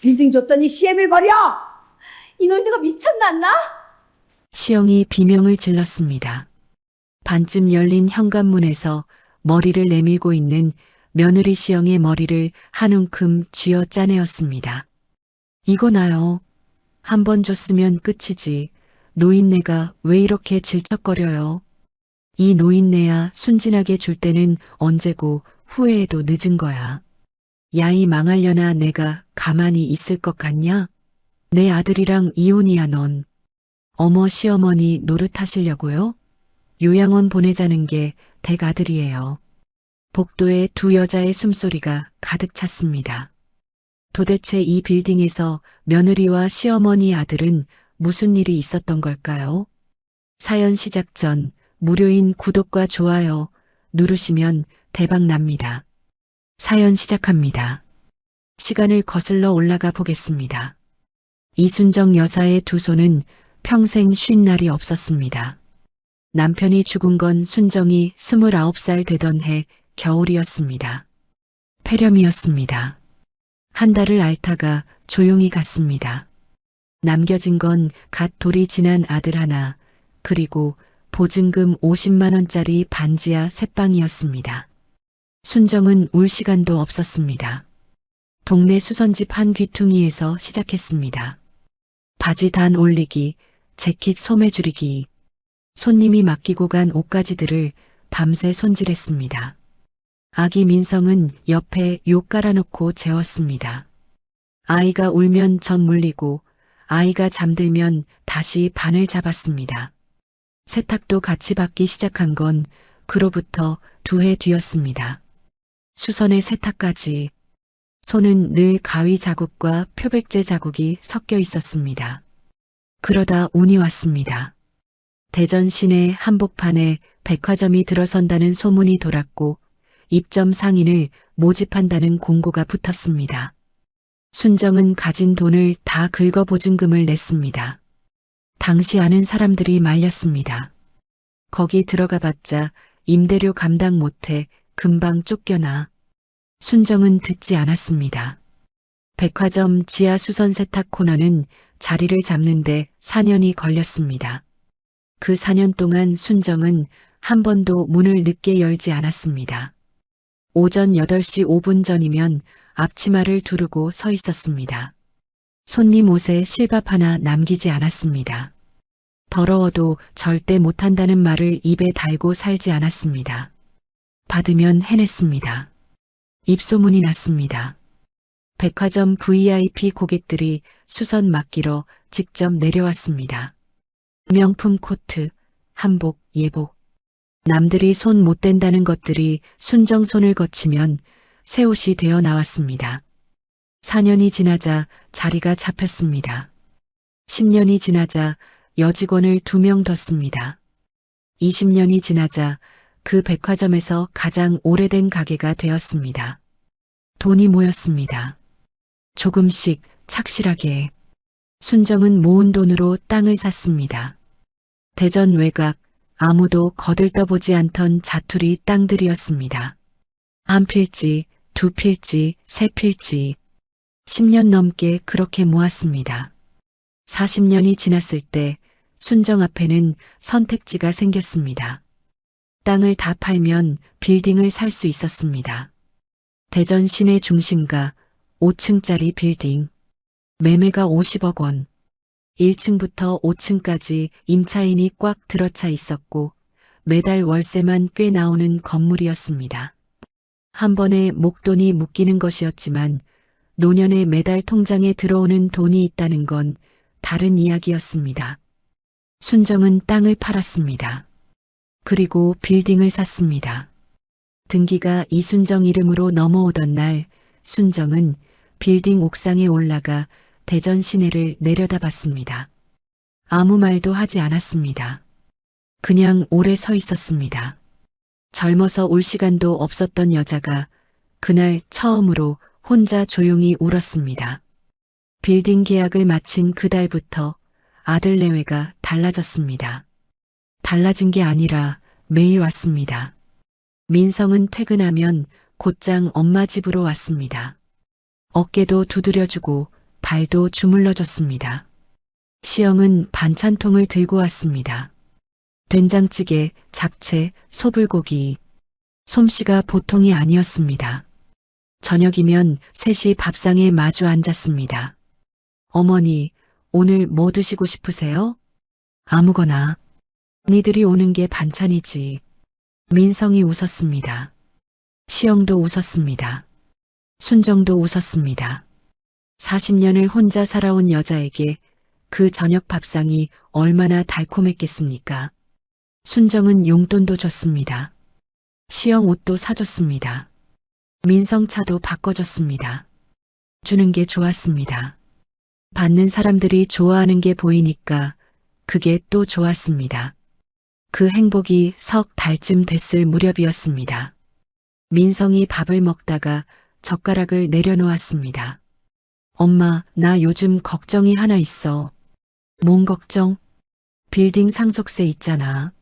빌딩 줬더니 시엠을 버려! 이놈들가 미쳤났나? 시영이 비명을 질렀습니다. 반쯤 열린 현관문에서 머리를 내밀고 있는 며느리 시영의 머리를 한 움큼 쥐어 짜내었습니다. 이거 나요. 한 번 줬으면 끝이지. 노인네가 왜 이렇게 질척거려요? 이 노인네야 순진하게 줄 때는 언제고 후회해도 늦은 거야. 야이 망하려나 내가 가만히 있을 것 같냐? 내 아들이랑 이혼이야 넌. 어머 시어머니 노릇하시려고요? 요양원 보내자는 게 댁 아들이에요. 복도에 두 여자의 숨소리가 가득 찼습니다. 도대체 이 빌딩에서 며느리와 시어머니 아들은 무슨 일이 있었던 걸까요? 사연 시작 전 무료인 구독과 좋아요 누르시면 대박 납니다. 사연 시작합니다. 시간을 거슬러 올라가 보겠습니다. 이순정 여사의 두 손은 평생 쉰 날이 없었습니다. 남편이 죽은 건 순정이 29살 되던 해 겨울이었습니다. 폐렴이었습니다. 한 달을 앓다가 조용히 갔습니다. 남겨진 건 갓 돌이 지난 아들 하나, 그리고 보증금 50만 원짜리 반지하 새빵이었습니다. 순정은 울 시간도 없었습니다. 동네 수선집 한 귀퉁이에서 시작했습니다. 바지 단 올리기, 재킷 소매 줄이기, 손님이 맡기고 간 옷가지들을 밤새 손질했습니다. 아기 민성은 옆에 욕 깔아놓고 재웠습니다. 아이가 울면 전 물리고 아이가 잠들면 다시 반을 잡았습니다. 세탁도 같이 받기 시작한 건 그로부터 2해 뒤였습니다. 수선의 세탁까지. 손은 늘 가위 자국과 표백제 자국이 섞여 있었습니다. 그러다 운이 왔습니다. 대전 시내 한복판에 백화점이 들어선다는 소문이 돌았고 입점 상인을 모집한다는 공고가 붙었습니다. 순정은 가진 돈을 다 긁어 보증금을 냈습니다. 당시 아는 사람들이 말렸습니다. 거기 들어가봤자 임대료 감당 못해 금방 쫓겨나. 순정은 듣지 않았습니다. 백화점 지하 수선 세탁 코너는 자리를 잡는데 4년이 걸렸습니다. 그 4년 동안 순정은 한 번도 문을 늦게 열지 않았습니다. 오전 8시 5분 전이면 앞치마를 두르고 서 있었습니다. 손님 옷에 실밥 하나 남기지 않았습니다. 더러워도 절대 못한다는 말을 입에 달고 살지 않았습니다. 받으면 해냈습니다. 입소문이 났습니다. 백화점 VIP 고객들이 수선 맡기러 직접 내려왔습니다. 명품 코트, 한복, 예복. 남들이 손 못 댄다는 것들이 순정 손을 거치면 새 옷이 되어 나왔습니다. 4년이 지나자 자리가 잡혔습니다. 10년이 지나자 여직원을 2명 뒀습니다. 20년이 지나자 그 백화점에서 가장 오래된 가게가 되었습니다. 돈이 모였습니다. 조금씩 착실하게. 순정은 모은 돈으로 땅을 샀습니다. 대전 외곽 아무도 거들떠보지 않던 자투리 땅들이었습니다. 한 필지, 2필지, 3필지. 10년 넘게 그렇게 모았습니다. 40년이 지났을 때 순정 앞에는 선택지가 생겼습니다. 땅을 다 팔면 빌딩을 살 수 있었습니다. 대전 시내 중심가 5층짜리 빌딩. 매매가 50억 원. 1층부터 5층까지 임차인이 꽉 들어차 있었고 매달 월세만 꽤 나오는 건물이었습니다. 한 번에 목돈이 묶이는 것이었지만 노년에 매달 통장에 들어오는 돈이 있다는 건 다른 이야기였습니다. 순정은 땅을 팔았습니다. 그리고 빌딩을 샀습니다. 등기가 이순정 이름으로 넘어오던 날 순정은 빌딩 옥상에 올라가 대전 시내를 내려다봤습니다. 아무 말도 하지 않았습니다. 그냥 오래 서 있었습니다. 젊어서 울 시간도 없었던 여자가 그날 처음으로 혼자 조용히 울었습니다. 빌딩 계약을 마친 그달부터 아들 내외가 달라졌습니다. 달라진 게 아니라 매일 왔습니다. 민성은 퇴근하면 곧장 엄마 집으로 왔습니다. 어깨도 두드려주고 발도 주물러줬습니다. 시영은 반찬통을 들고 왔습니다. 된장찌개, 잡채, 소불고기. 솜씨가 보통이 아니었습니다. 저녁이면 셋이 밥상에 마주 앉았습니다. 어머니, 오늘 뭐 드시고 싶으세요? 아무거나. 니들이 오는 게 반찬이지. 민성이 웃었습니다. 시영도 웃었습니다. 순정도 웃었습니다. 40년을 혼자 살아온 여자에게 그 저녁 밥상이 얼마나 달콤했겠습니까? 순정은 용돈도 줬습니다. 시영 옷도 사줬습니다. 민성 차도 바꿔줬습니다. 주는 게 좋았습니다. 받는 사람들이 좋아하는 게 보이니까 그게 또 좋았습니다. 그 행복이 석 달쯤 됐을 무렵이었습니다. 민성이 밥을 먹다가 젓가락을 내려놓았습니다. 엄마, 나 요즘 걱정이 하나 있어. 뭔 걱정? 빌딩 상속세 있잖아.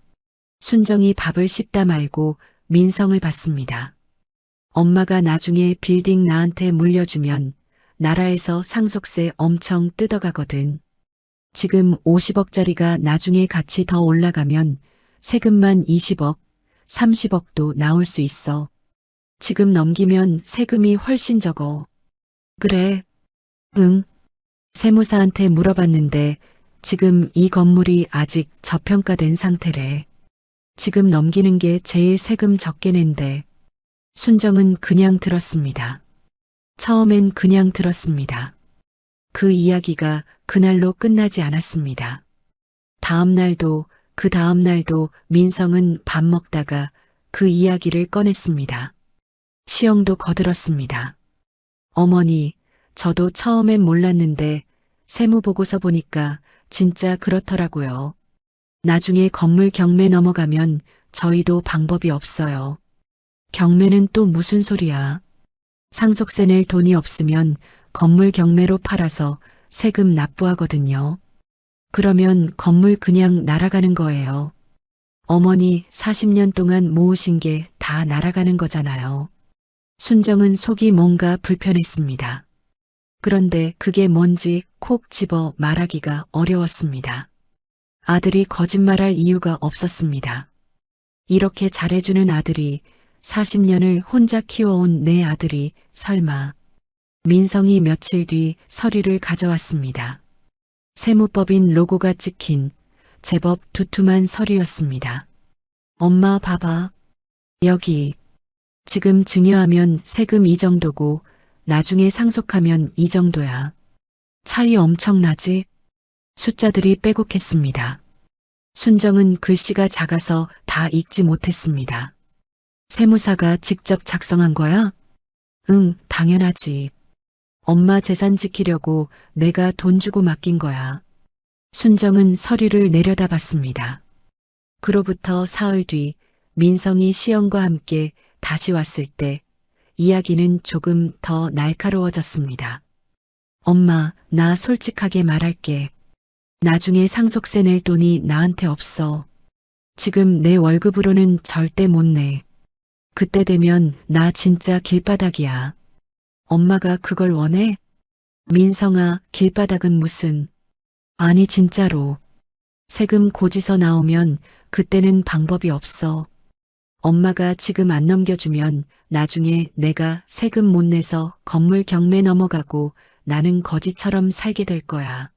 순정이 밥을 씹다 말고 민성을 봤습니다. 엄마가 나중에 빌딩 나한테 물려주면 나라에서 상속세 엄청 뜯어가거든. 지금 50억짜리가 나중에 가치 더 올라가면 세금만 20억, 30억도 나올 수 있어. 지금 넘기면 세금이 훨씬 적어. 그래. 응. 세무사한테 물어봤는데 지금 이 건물이 아직 저평가된 상태래. 지금 넘기는 게 제일 세금 적게 낸대. 순정은 그냥 들었습니다. 처음엔 그냥 들었습니다. 그 이야기가 그날로 끝나지 않았습니다. 다음 날도 그 다음 날도 민성은 밥 먹다가 그 이야기를 꺼냈습니다. 시영도 거들었습니다. 어머니, 저도 처음엔 몰랐는데 세무보고서 보니까 진짜 그렇더라고요. 나중에 건물 경매 넘어가면 저희도 방법이 없어요. 경매는 또 무슨 소리야? 상속세 낼 돈이 없으면 건물 경매로 팔아서 세금 납부하거든요. 그러면 건물 그냥 날아가는 거예요. 어머니 40년 동안 모으신 게 다 날아가는 거잖아요. 순정은 속이 뭔가 불편했습니다. 그런데 그게 뭔지 콕 집어 말하기가 어려웠습니다. 아들이 거짓말할 이유가 없었습니다. 이렇게 잘해주는 아들이 40년을 혼자 키워온 내 아들이 설마. 민성이 며칠 뒤 서류를 가져왔습니다. 세무법인 로고가 찍힌 제법 두툼한 서류였습니다. 엄마 봐봐. 여기. 지금 증여하면 세금 이 정도고 나중에 상속하면 이 정도야. 차이 엄청나지? 숫자들이 빼곡했습니다. 순정은 글씨가 작아서 다 읽지 못했습니다. 세무사가 직접 작성한 거야? 응, 당연하지. 엄마 재산 지키려고 내가 돈 주고 맡긴 거야. 순정은 서류를 내려다봤습니다. 그로부터 사흘 뒤 민성이 시영과 함께 다시 왔을 때 이야기는 조금 더 날카로워졌습니다. 엄마, 나 솔직하게 말할게. 나중에 상속세 낼 돈이 나한테 없어. 지금 내 월급으로는 절대 못 내. 그때 되면 나 진짜 길바닥이야. 엄마가 그걸 원해? 민성아, 길바닥은 무슨. 아니 진짜로. 세금 고지서 나오면 그때는 방법이 없어. 엄마가 지금 안 넘겨주면 나중에 내가 세금 못 내서 건물 경매 넘어가고 나는 거지처럼 살게 될 거야.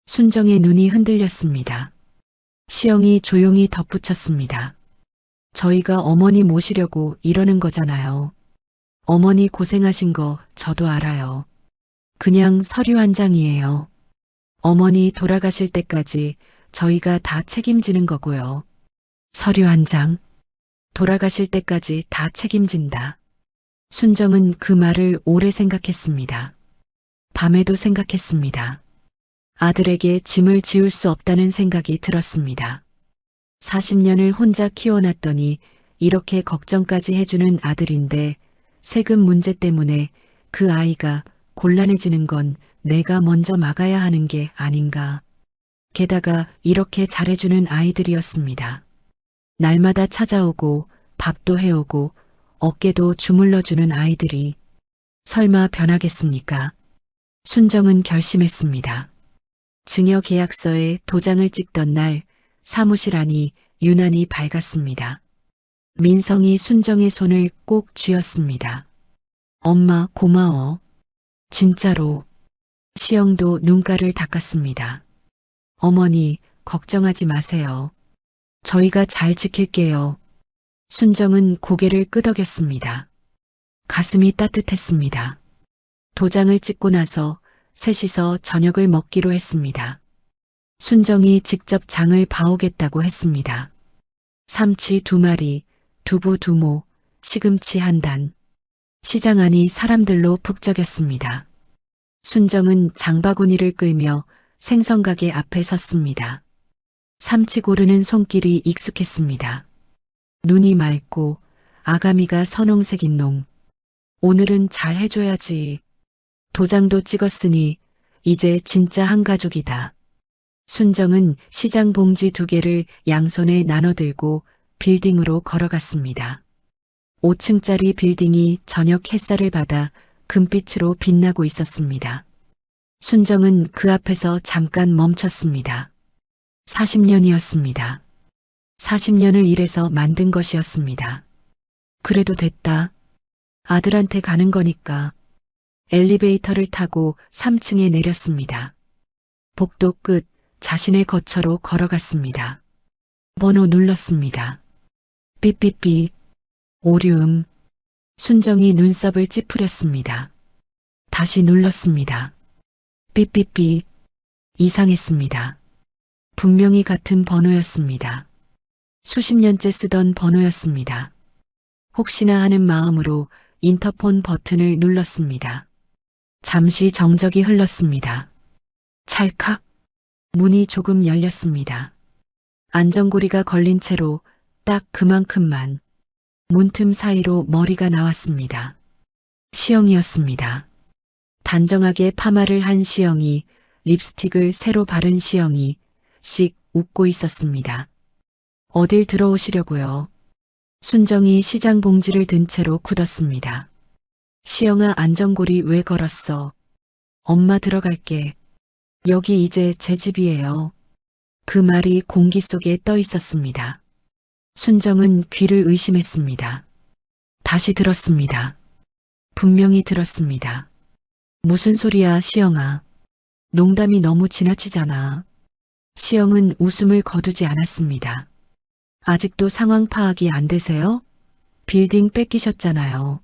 순정의 눈이 흔들렸습니다. 시영이 조용히 덧붙였습니다. 저희가 어머니 모시려고 이러는 거잖아요. 어머니 고생하신 거 저도 알아요. 그냥 서류 한 장이에요. 어머니 돌아가실 때까지 저희가 다 책임지는 거고요. 서류 한 장. 돌아가실 때까지 다 책임진다. 순정은 그 말을 오래 생각했습니다. 밤에도 생각했습니다. 아들에게 짐을 지울 수 없다는 생각이 들었습니다. 40년을 혼자 키워놨더니 이렇게 걱정까지 해주는 아들인데 세금 문제 때문에 그 아이가 곤란해지는 건 내가 먼저 막아야 하는 게 아닌가. 게다가 이렇게 잘해주는 아이들이었습니다. 날마다 찾아오고 밥도 해오고 어깨도 주물러주는 아이들이 설마 변하겠습니까? 순정은 결심했습니다. 증여 계약서에 도장을 찍던 날 사무실 안이 유난히 밝았습니다. 민성이 순정의 손을 꼭 쥐었습니다. 엄마 고마워. 진짜로. 시영도 눈가를 닦았습니다. 어머니 걱정하지 마세요. 저희가 잘 지킬게요. 순정은 고개를 끄덕였습니다. 가슴이 따뜻했습니다. 도장을 찍고 나서 셋이서 저녁을 먹기로 했습니다. 순정이 직접 장을 봐오겠다고 했습니다. 삼치 2마리, 두부 2모, 시금치 1단. 시장 안이 사람들로 북적였습니다. 순정은 장바구니를 끌며 생선가게 앞에 섰습니다. 삼치 고르는 손길이 익숙했습니다. 눈이 맑고 아가미가 선홍색인 놈. 오늘은 잘 해줘야지. 도장도 찍었으니 이제 진짜 한 가족이다. 순정은 시장 봉지 2개를 양손에 나눠들고 빌딩으로 걸어갔습니다. 5층짜리 빌딩이 저녁 햇살을 받아 금빛으로 빛나고 있었습니다. 순정은 그 앞에서 잠깐 멈췄습니다. 40년이었습니다. 40년을 일해서 만든 것이었습니다. 그래도 됐다. 아들한테 가는 거니까. 엘리베이터를 타고 3층에 내렸습니다. 복도 끝 자신의 거처로 걸어갔습니다. 번호 눌렀습니다. 삐삐삐. 오류음. 순정이 눈썹을 찌푸렸습니다. 다시 눌렀습니다. 삐삐삐. 이상했습니다. 분명히 같은 번호였습니다. 수십 년째 쓰던 번호였습니다. 혹시나 하는 마음으로 인터폰 버튼을 눌렀습니다. 잠시 정적이 흘렀습니다. 찰칵. 문이 조금 열렸습니다. 안전고리가 걸린 채로 딱 그만큼만 문틈 사이로 머리가 나왔습니다. 시영이었습니다. 단정하게 파마를 한 시영이, 립스틱을 새로 바른 시영이 씩 웃고 있었습니다. 어딜 들어오시려고요? 순정이 시장 봉지를 든 채로 굳었습니다. 시영아 안전고리 왜 걸었어? 엄마 들어갈게. 여기 이제 제 집이에요. 그 말이 공기 속에 떠 있었습니다. 순정은 귀를 의심했습니다. 다시 들었습니다. 분명히 들었습니다. 무슨 소리야, 시영아. 농담이 너무 지나치잖아. 시영은 웃음을 거두지 않았습니다. 아직도 상황 파악이 안 되세요? 빌딩 뺏기셨잖아요.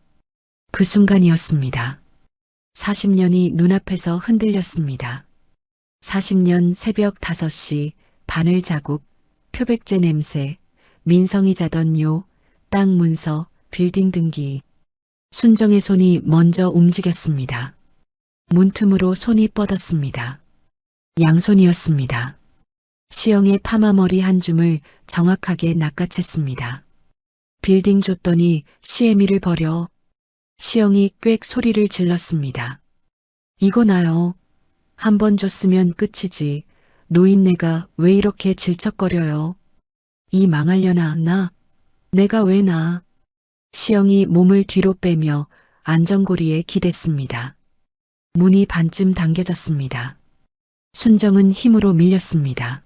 그 순간이었습니다. 40년이 눈앞에서 흔들렸습니다. 40년 새벽 5시, 바늘 자국, 표백제 냄새, 민성이 자던 요, 땅 문서, 빌딩 등기. 순정의 손이 먼저 움직였습니다. 문틈으로 손이 뻗었습니다. 양손이었습니다. 시영의 파마머리 한 줌을 정확하게 낚아챘습니다. 빌딩 줬더니 시애미를 버려. 시영이 꽥 소리를 질렀습니다. 이거 나요. 한 번 줬으면 끝이지. 노인네가 왜 이렇게 질척거려요. 이 망하려나 나. 내가 왜 나. 시영이 몸을 뒤로 빼며 안전고리에 기댔습니다. 문이 반쯤 당겨졌습니다. 순정은 힘으로 밀렸습니다.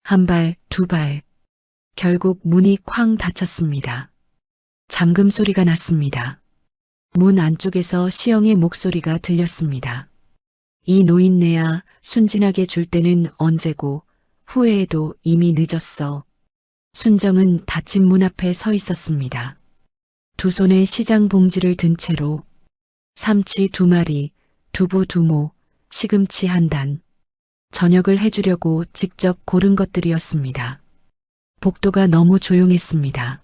한 발, 2발. 결국 문이 쾅 닫혔습니다. 잠금 소리가 났습니다. 문 안쪽에서 시영의 목소리가 들렸습니다. 이 노인네야 순진하게 줄 때는 언제고 후회해도 이미 늦었어. 순정은 닫힌 문 앞에 서 있었습니다. 두 손에 시장 봉지를 든 채로 삼치 2마리, 두부 2모, 시금치 1단. 저녁을 해주려고 직접 고른 것들이었습니다. 복도가 너무 조용했습니다.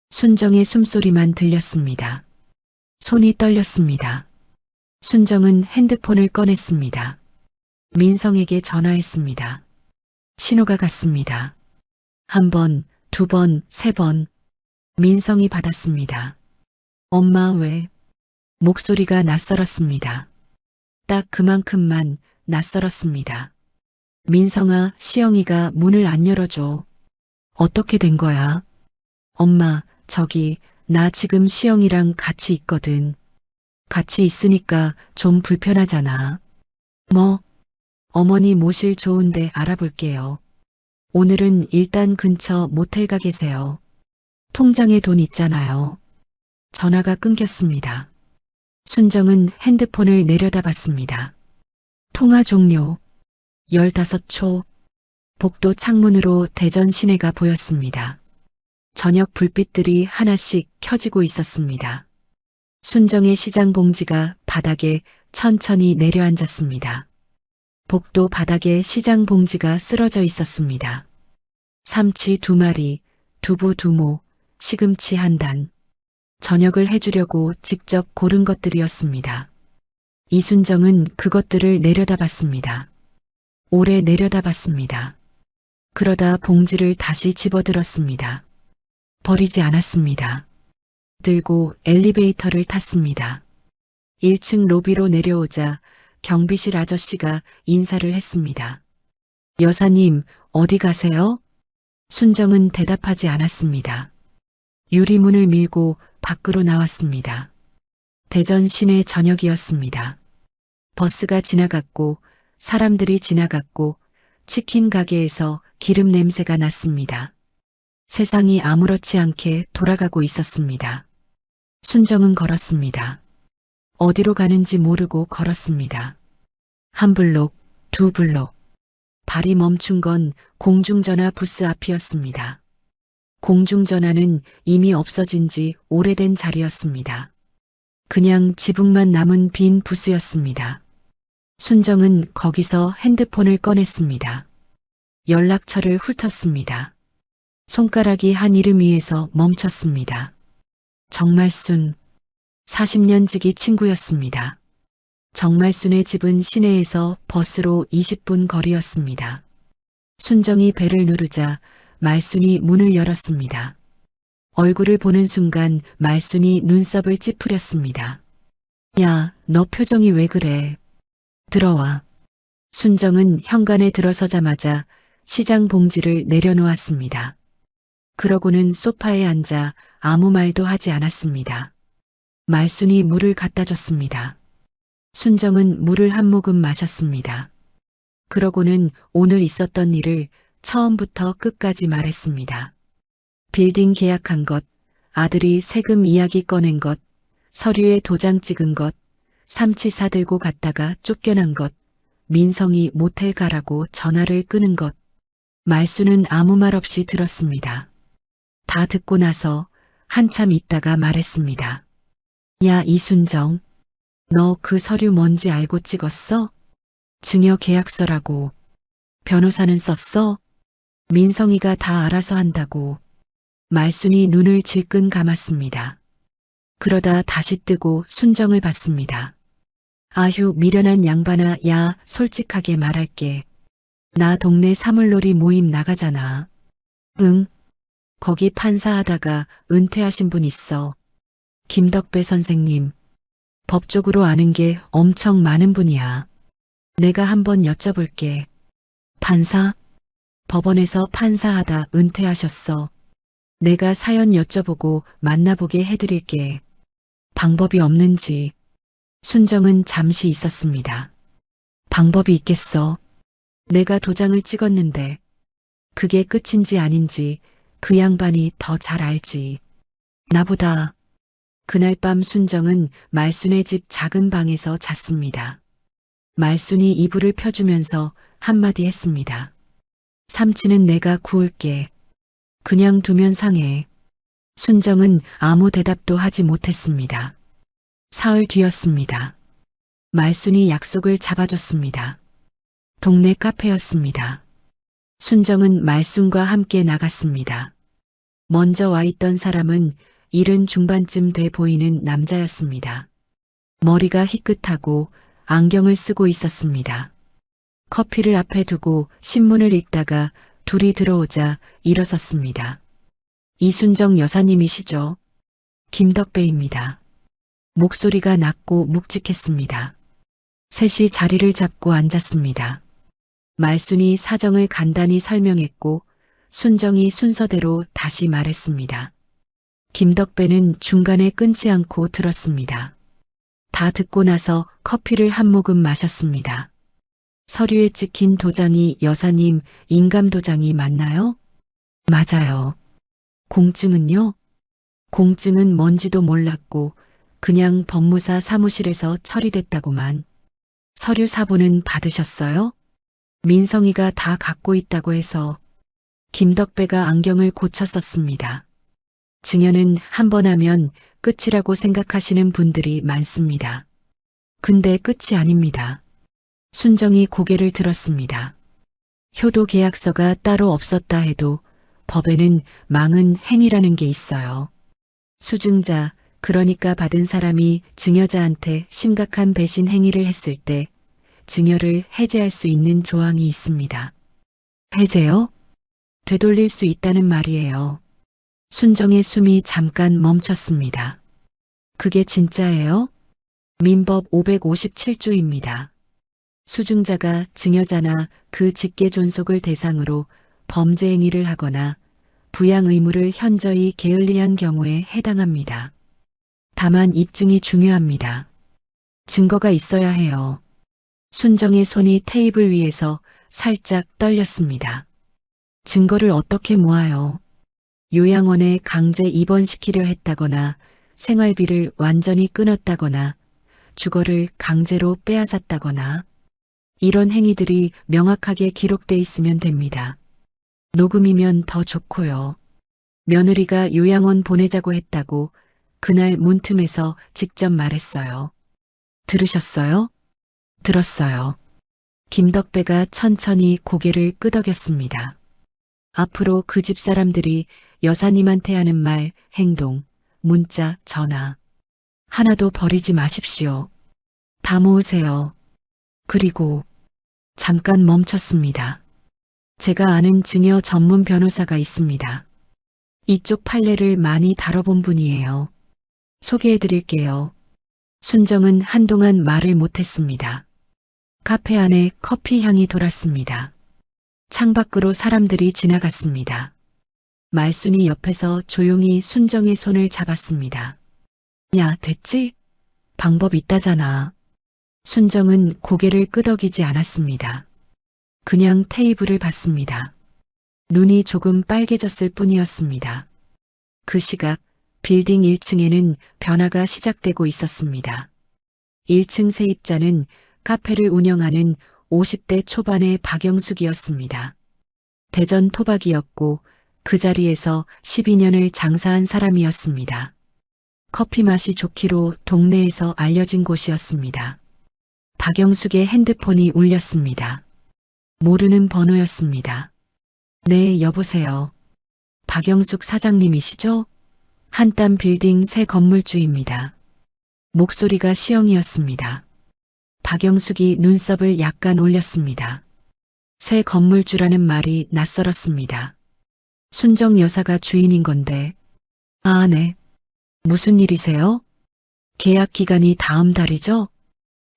순정의 숨소리만 들렸습니다. 손이 떨렸습니다. 순정은 핸드폰을 꺼냈습니다. 민성에게 전화했습니다. 신호가 갔습니다. 1번, 2번, 3번. 민성이 받았습니다. 엄마 왜? 목소리가 낯설었습니다. 딱 그만큼만 낯설었습니다. 민성아, 시영이가 문을 안 열어줘. 어떻게 된 거야? 엄마, 저기, 나 지금 시영이랑 같이 있거든. 같이 있으니까 좀 불편하잖아. 어머니 모실 좋은데 알아볼게요. 오늘은 일단 근처 모텔 가 계세요. 통장에 돈 있잖아요. 전화가 끊겼습니다. 순정은 핸드폰을 내려다봤습니다. 통화 종료. 15초. 복도 창문으로 대전 시내가 보였습니다. 저녁 불빛들이 하나씩 켜지고 있었습니다. 순정의 시장 봉지가 바닥에 천천히 내려앉았습니다. 복도 바닥에 시장 봉지가 쓰러져 있었습니다. 삼치 2마리, 두부 2모, 시금치 1단. 저녁을 해주려고 직접 고른 것들이었습니다. 이순정은 그것들을 내려다봤습니다. 오래 내려다봤습니다. 그러다 봉지를 다시 집어들었습니다. 버리지 않았습니다. 들고 엘리베이터를 탔습니다. 1층 로비로 내려오자 경비실 아저씨가 인사를 했습니다. 여사님, 어디 가세요? 순정은 대답하지 않았습니다. 유리문을 밀고 밖으로 나왔습니다. 대전 시내 저녁이었습니다. 버스가 지나갔고 사람들이 지나갔고 치킨 가게에서 기름 냄새가 났습니다. 세상이 아무렇지 않게 돌아가고 있었습니다. 순정은 걸었습니다. 어디로 가는지 모르고 걸었습니다. 한 블록, 두 블록. 발이 멈춘 건 공중전화 부스 앞이었습니다. 공중전화는 이미 없어진 지 오래된 자리였습니다. 그냥 지붕만 남은 빈 부스였습니다. 순정은 거기서 핸드폰을 꺼냈습니다. 연락처를 훑었습니다. 손가락이 한 이름 위에서 멈췄습니다. 정말순. 40년 지기 친구였습니다. 정말순의 집은 시내에서 버스로 20분 거리였습니다. 순정이 벨을 누르자 말순이 문을 열었습니다. 얼굴을 보는 순간 말순이 눈썹을 찌푸렸습니다. 야, 너 표정이 왜 그래? 들어와. 순정은 현관에 들어서자마자 시장 봉지를 내려놓았습니다. 그러고는 소파에 앉아 아무 말도 하지 않았습니다. 말순이 물을 갖다 줬습니다. 순정은 물을 한 모금 마셨습니다. 그러고는 오늘 있었던 일을 처음부터 끝까지 말했습니다. 빌딩 계약한 것, 아들이 세금 이야기 꺼낸 것, 서류에 도장 찍은 것, 삼치 사들고 갔다가 쫓겨난 것, 민성이 모텔 가라고 전화를 끊은 것. 말순은 아무 말 없이 들었습니다. 다 듣고 나서 한참 있다가 말했습니다. 야, 이순정. 너 그 서류 뭔지 알고 찍었어? 증여 계약서라고. 변호사는 썼어? 민성이가 다 알아서 한다고. 말순이 눈을 질끈 감았습니다. 그러다 다시 뜨고 순정을 봤습니다. 아휴, 미련한 양반아. 야, 솔직하게 말할게. 나 동네 사물놀이 모임 나가잖아. 응. 거기 판사하다가 은퇴하신 분 있어. 김덕배 선생님. 법적으로 아는 게 엄청 많은 분이야. 내가 한번 여쭤볼게. 판사? 법원에서 판사하다 은퇴하셨어. 내가 사연 여쭤보고 만나보게 해드릴게. 방법이 없는지. 순정은 잠시 있었습니다. 방법이 있겠어. 내가 도장을 찍었는데 그게 끝인지 아닌지 그 양반이 더 잘 알지. 나보다. 그날 밤 순정은 말순의 집 작은 방에서 잤습니다. 말순이 이불을 펴주면서 한마디 했습니다. 삼치는 내가 구울게. 그냥 두면 상해. 순정은 아무 대답도 하지 못했습니다. 사흘 뒤였습니다. 말순이 약속을 잡아줬습니다. 동네 카페였습니다. 순정은 말순과 함께 나갔습니다. 먼저 와 있던 사람은 70 중반쯤 돼 보이는 남자였습니다. 머리가 희끗하고 안경을 쓰고 있었습니다. 커피를 앞에 두고 신문을 읽다가 둘이 들어오자 일어섰습니다. 이순정 여사님이시죠? 김덕배입니다. 목소리가 낮고 묵직했습니다. 셋이 자리를 잡고 앉았습니다. 말순이 사정을 간단히 설명했고 순정이 순서대로 다시 말했습니다. 김덕배는 중간에 끊지 않고 들었습니다. 다 듣고 나서 커피를 한 모금 마셨습니다. 서류에 찍힌 도장이 여사님 인감도장이 맞나요? 맞아요. 공증은요? 공증은 뭔지도 몰랐고 그냥 법무사 사무실에서 처리됐다고만. 서류 사본은 받으셨어요? 민성이가 다 갖고 있다고 해서. 김덕배가 안경을 고쳤었습니다. 증여는 한 번 하면 끝이라고 생각하시는 분들이 많습니다. 근데 끝이 아닙니다. 순정이 고개를 들었습니다. 효도 계약서가 따로 없었다 해도 법에는 망은 행위라는 게 있어요. 수증자, 그러니까 받은 사람이 증여자한테 심각한 배신 행위를 했을 때 증여를 해제할 수 있는 조항이 있습니다. 해제요? 되돌릴 수 있다는 말이에요. 순정의 숨이 잠깐 멈췄습니다. 그게 진짜예요? 민법 557조입니다. 수증자가 증여자나 그 직계 존속을 대상으로 범죄 행위를 하거나 부양 의무를 현저히 게을리한 경우에 해당합니다. 다만 입증이 중요합니다. 증거가 있어야 해요. 순정의 손이 테이블 위에서 살짝 떨렸습니다. 증거를 어떻게 모아요? 요양원에 강제 입원시키려 했다거나 생활비를 완전히 끊었다거나 주거를 강제로 빼앗았다거나 이런 행위들이 명확하게 기록돼 있으면 됩니다. 녹음이면 더 좋고요. 며느리가 요양원 보내자고 했다고 그날 문틈에서 직접 말했어요. 들으셨어요? 들었어요. 김덕배가 천천히 고개를 끄덕였습니다. 앞으로 그 집 사람들이 여사님한테 하는 말, 행동, 문자, 전화 하나도 버리지 마십시오. 다 모으세요. 그리고 잠깐 멈췄습니다. 제가 아는 증여 전문 변호사가 있습니다. 이쪽 판례를 많이 다뤄본 분이에요. 소개해 드릴게요. 순정은 한동안 말을 못했습니다. 카페 안에 커피 향이 돌았습니다. 창밖으로 사람들이 지나갔습니다. 말순이 옆에서 조용히 순정의 손을 잡았습니다. 야, 됐지? 방법 있다잖아. 순정은 고개를 끄덕이지 않았습니다. 그냥 테이블을 봤습니다. 눈이 조금 빨개졌을 뿐이었습니다. 그 시각 빌딩 1층에는 변화가 시작되고 있었습니다. 1층 세입자는 카페를 운영하는 50대 초반의 박영숙이었습니다. 대전 토박이였고 그 자리에서 12년을 장사한 사람이었습니다. 커피 맛이 좋기로 동네에서 알려진 곳이었습니다. 박영숙의 핸드폰이 울렸습니다. 모르는 번호였습니다. 네, 여보세요. 박영숙 사장님이시죠? 한땀 빌딩 새 건물주입니다. 목소리가 시영이었습니다. 박영숙이 눈썹을 약간 올렸습니다. 새 건물주라는 말이 낯설었습니다. 순정 여사가 주인인 건데. 아, 네. 무슨 일이세요? 계약 기간이 다음 달이죠?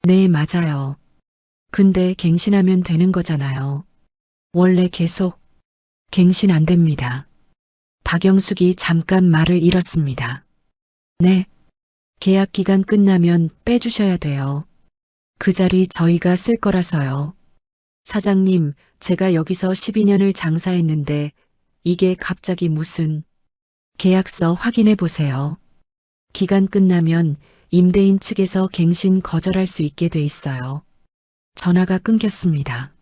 네, 맞아요. 근데 갱신하면 되는 거잖아요. 원래 계속 갱신 안 됩니다. 박영숙이 잠깐 말을 잃었습니다. 네. 계약 기간 끝나면 빼주셔야 돼요. 그 자리 저희가 쓸 거라서요. 사장님, 제가 여기서 12년을 장사했는데 이게 갑자기 무슨. 계약서 확인해 보세요. 기간 끝나면 임대인 측에서 갱신 거절할 수 있게 돼 있어요. 전화가 끊겼습니다.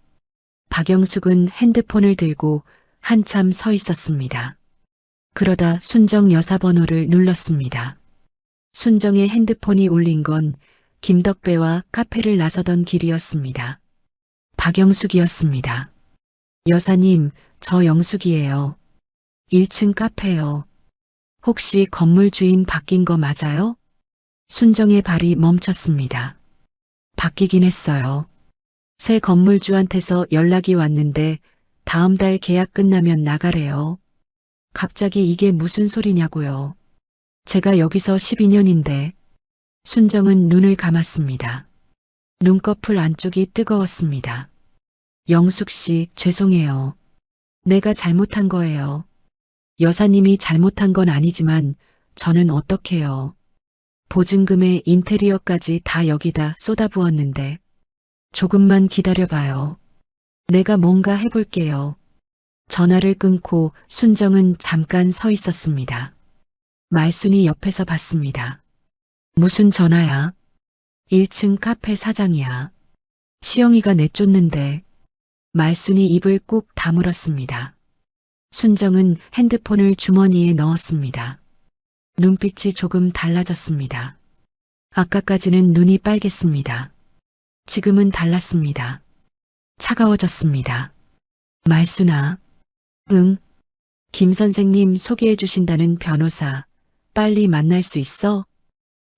박영숙은 핸드폰을 들고 한참 서 있었습니다. 그러다 순정 여사 번호를 눌렀습니다. 순정의 핸드폰이 울린 건 김덕배와 카페를 나서던 길이었습니다. 박영숙이었습니다. 여사님, 저 영숙이에요. 1층 카페요. 혹시 건물 주인 바뀐 거 맞아요? 순정의 발이 멈췄습니다. 바뀌긴 했어요. 새 건물주한테서 연락이 왔는데 다음 달 계약 끝나면 나가래요. 갑자기 이게 무슨 소리냐고요. 제가 여기서 12년인데. 순정은 눈을 감았습니다. 눈꺼풀 안쪽이 뜨거웠습니다. 영숙 씨, 죄송해요. 내가 잘못한 거예요. 여사님이 잘못한 건 아니지만 저는 어떡해요. 보증금에 인테리어까지 다 여기다 쏟아부었는데. 조금만 기다려봐요. 내가 뭔가 해볼게요. 전화를 끊고 순정은 잠깐 서 있었습니다. 말순이 옆에서 봤습니다. 무슨 전화야? 1층 카페 사장이야. 시영이가 내쫓는데. 말순이 입을 꾹 다물었습니다. 순정은 핸드폰을 주머니에 넣었습니다. 눈빛이 조금 달라졌습니다. 아까까지는 눈이 빨갰습니다. 지금은 달랐습니다. 차가워졌습니다. 말순아. 응. 김 선생님 소개해 주신다는 변호사. 빨리 만날 수 있어?